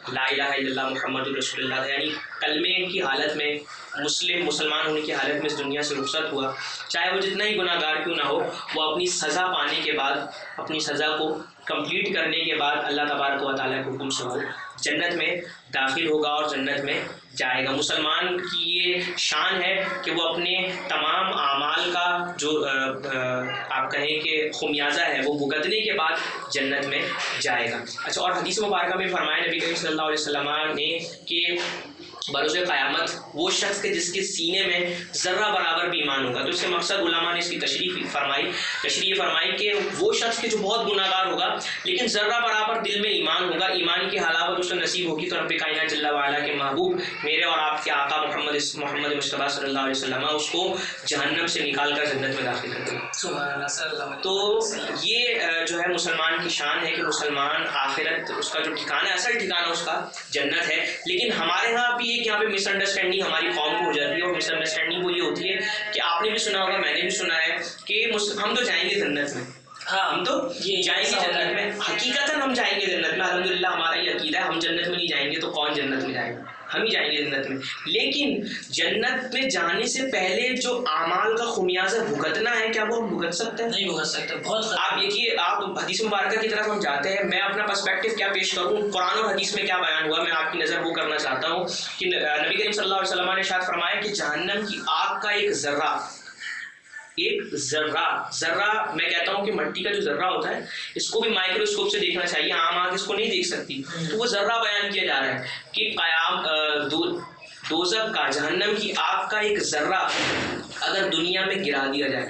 لا الہ الا اللہ محمد رسول اللہ تھا, یعنی کلمے کی حالت میں مسلمان ہونے کی حالت میں اس دنیا سے رخصت ہوا, چاہے وہ جتنا ہی گناہ گار کیوں نہ ہو, وہ اپنی سزا پانے کے بعد, اپنی سزا کو کمپلیٹ کرنے کے بعد اللہ تبارک و تعالیٰ کے حکم سے وہ جنت میں داخل ہوگا اور جنت میں جائے گا. مسلمان کی یہ شان ہے کہ وہ اپنے تمام اعمال کا جو آپ کہیں کہ خمیازہ ہے وہ بھگتنے کے بعد جنت میں جائے گا. اچھا, اور حدیث مبارکہ میں فرمایا نبی کریم صلی اللہ علیہ وسلم نے کہ بروز قیامت وہ شخص کے جس کے سینے میں ذرہ برابر بھی ایمان ہوگا. تو اس سے مقصد علماء نے اس کی تشریح فرمائی کہ وہ شخص کے جو بہت گناہ گار ہوگا لیکن ذرہ برابر دل میں ایمان ہوگا, ایمان کی حلاوت اس کو نصیب ہوگی, تو رب کائنات جل وعلا کے محبوب میرے اور آپ کے آقا محمد مصطفیٰ صلی اللہ علیہ وسلم اس کو جہنم سے نکال کر جنت میں داخل کر دیں. تو یہ جو ہے مسلمان کی شان ہے کہ مسلمان آخرت اس کا جو ٹھکانہ, اصل ٹھکانہ اس کا جنت ہے. لیکن ہمارے ہاں بھی ایک یہاں پہ مس انڈرسٹینڈنگ ہماری قوم کو ہو جاتی ہے, اور مس انڈرسٹینڈنگ وہ یہ ہوتی ہے کہ آپ نے بھی سنا ہوگا, میں نے بھی سنا ہے کہ ہم تو جائیں گے جنت میں, ہاں، ہم تو یہ جائیں گے جنت میں، حقیقتاً ہم جائیں گے جنت میں، الحمدللہ ہمارا یہ عقیدہ ہے، ہم جنت میں نہیں جائیں گے تو کون جنت میں جائے گا، ہم ہی جائیں گے جنت میں. لیکن جنت میں جانے سے پہلے جو اعمال کا خمیازہ بھگتنا ہے، کیا وہ ہم بھگت سکتے ہیں؟ نہیں بھگت سکتے. بہت آپ دیکھیے، آپ حدیث مبارکہ کی طرف ہم جاتے ہیں، میں اپنا پرسپیکٹو کیا پیش کروں، قرآن اور حدیث میں کیا بیان ہوا، میں آپ کی نظر وہ کرنا چاہتا ہوں کہ نبی کریم صلی اللہ علیہ وسلم نے ارشاد فرمایا کہ جہنم کی آگ کا ایک ذرہ میں کہتا ہوں کہ مٹی کا جو ذرہ ہوتا ہے، اس کو بھی مائکروسکوپ سے دیکھنا چاہیے، عام آنکھ اس کو نہیں دیکھ سکتی، تو وہ ذرہ بیان کیا جا رہا ہے کہ دوزخ کا، جہنم کی آگ کا ایک ذرہ اگر دنیا میں گرا دیا جائے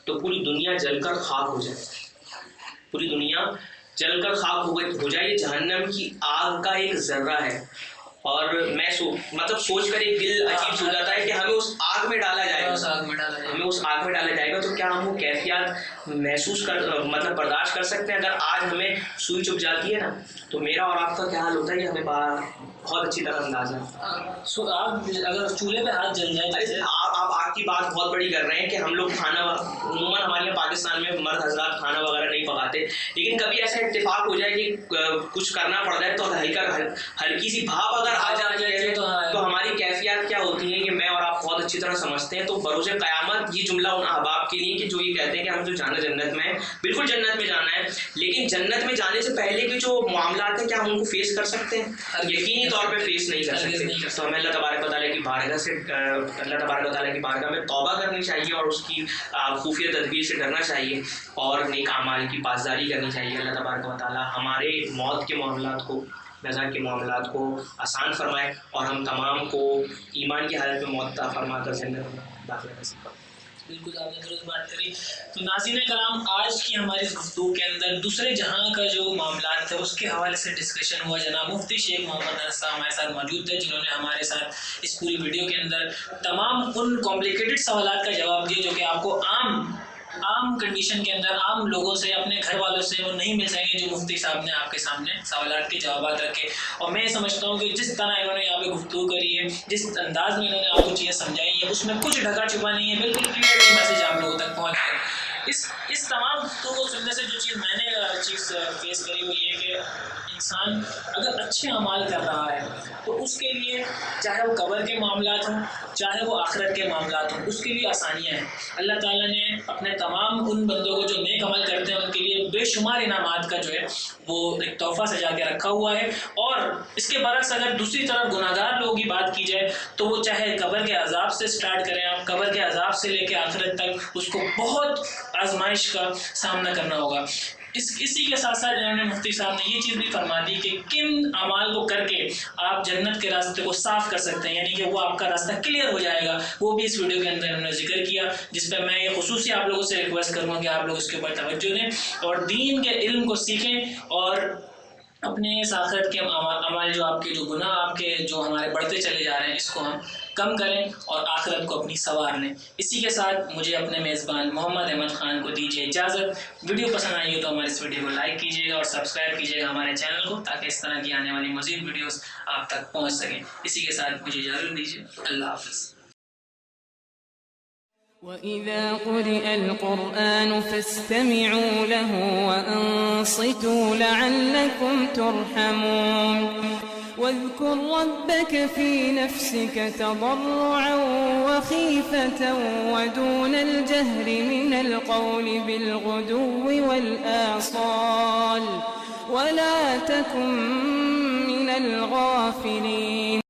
تو پوری دنیا جل کر خاک ہو جائے، پوری دنیا جل کر خاک ہو جائے. یہ جہنم کی آگ کا ایک ذرہ ہے. اور میں مطلب سوچ کر ایک دل عجیب سو جاتا ہے کہ ہمیں اس آگ میں ڈالا جائے گا تو کیا ہم وہ کیفیات محسوس مطلب برداشت کر سکتے ہیں؟ اگر آج ہمیں سوئی چپ جاتی ہے نا، تو میرا اور آپ کا کیا حال ہوتا ہے یہ ہمیں بہت اچھی طرح اندازہ ہے. آگ اگر چولہے پہ ہاتھ جل جائے، آپ آگ کی بات بہت بڑی کر رہے ہیں کہ ہم لوگ کھانا، عموماً ہمارے یہاں پاکستان میں مرد حضرات کھانا وغیرہ نہیں پکاتے، لیکن کبھی ایسا اتفاق ہو جائے کہ کچھ کرنا پڑ جائے تو ہلکی سی بھاپ اگر آ جائے تو ہماری کیفیات کیا ہوتی ہیں، یہ میں اور آپ بہت اچھی طرح سمجھتے ہیں. تو بروز قیامت یہ جملہ ان احباب کے لیے کہ جو یہ کہتے ہیں کہ ہم جو جانا جنت میں ہے، بالکل جنت میں جانا ہے، لیکن جنت میں جانے سے پہلے کے جو معاملات ہیں کیا ہم ان کو فیس کر سکتے ہیں؟ یقینی طور پہ فیس نہیں کر سکتے. تو ہمیں اللہ تبارک و تعالیٰ کی بارگاہ میں توبہ کرنی چاہیے اور اس کی خفیہ تدبیر سے ڈرنا چاہیے اور نیک اعمال کی پاسداری کرنی چاہیے. اللہ تبارک و تعالیٰ ہمارے موت کے معاملات کو، نظر کے معاملات کو آسان فرمائے اور ہم تمام کو ایمان کی حالت میں موت عطا فرما کر جنت میں داخلہ نصیب فرمائے. بالکل آپ نے درست بات کری. تو ناظرین کرام، آج کی ہماری اس گفتگو کے اندر دوسرے جہاں کا جو معاملات تھے اس کے حوالے سے ڈسکشن ہوا. جناب مفتی شیخ محمد انس صاحب ہمارے ساتھ موجود تھے، جنہوں نے ہمارے ساتھ اس پوری ویڈیو کے اندر تمام ان کمپلیکیٹڈ سوالات کا جواب دیے جو کہ آپ کو عام کنڈیشن کے اندر عام لوگوں سے، اپنے گھر والوں سے وہ نہیں مل سکیں گے، جو مفتی صاحب نے آپ کے سامنے سوالات کے جوابات رکھے. اور میں سمجھتا ہوں کہ جس طرح انہوں نے یہاں پہ گفتگو کری ہے، جس انداز میں انہوں نے آپ کو چیزیں سمجھائی ہیں، اس میں کچھ ڈھکا چھپا نہیں ہے، بالکل کلیئر میسج آپ لوگوں تک پہنچ گیا. اس تمام گفتگو کو سننے سے جو چیز میں نے فیس کری وہ یہ کہ انسان اگر اچھے اعمال کر رہا ہے تو اس کے لیے چاہے وہ قبر کے معاملات ہوں چاہے وہ آخرت کے معاملات ہوں، اس کے لیے آسانیاں ہیں. اللہ تعالیٰ نے اپنے تمام ان بندوں کو جو نیک عمل کرتے ہیں ان کے لیے بے شمار انعامات کا جو ہے وہ ایک تحفہ سجا کے رکھا ہوا ہے. اور اس کے برعکس اگر دوسری طرف گناہ گار لوگوں کی بات کی جائے تو وہ چاہے قبر کے عذاب سے سٹارٹ کریں آپ، قبر کے عذاب سے لے کے آخرت تک اس کو بہت آزمائش کا سامنا کرنا ہوگا. اسی کے ساتھ ساتھ انہوں نے مفتی صاحب نے یہ چیز بھی فرما دی کہ کن اعمال کو کر کے آپ جنت کے راستے کو صاف کر سکتے ہیں، یعنی کہ وہ آپ کا راستہ کلیئر ہو جائے گا. وہ بھی اس ویڈیو کے اندر انہوں نے ذکر کیا، جس پہ میں یہ خصوصی آپ لوگوں سے ریکویسٹ کروں گا کہ آپ لوگ اس کے اوپر توجہ دیں اور دین کے علم کو سیکھیں اور اپنے اس آخرت کے اعمال جو آپ کے جو گناہ آپ کے جو ہمارے بڑھتے چلے جا رہے ہیں اس کو ہم کم کریں اور آخرت کو اپنی سنوار لیں. اسی کے ساتھ مجھے اپنے میزبان محمد احمد خان کو دیجیے اجازت. ویڈیو پسند آئی ہو تو ہمارے اس ویڈیو کو لائک کیجیے گا اور سبسکرائب کیجیے گا ہمارے چینل کو، تاکہ اس طرح کی آنے والی مزید ویڈیوز آپ تک پہنچ سکیں. اسی کے ساتھ مجھے اجازت دیجیے. اللہ حافظ. وَإِذَا قُرِئَ الْقُرْآنُ فَاسْتَمِعُوا لَهُ وَأَنصِتُوا لَعَلَّكُمْ تُرْحَمُونَ. واذكر ربك في نفسك تضرعا وخيفة ودون الجهر من القول بالغدو والآصال ولا تكن من الغافلين.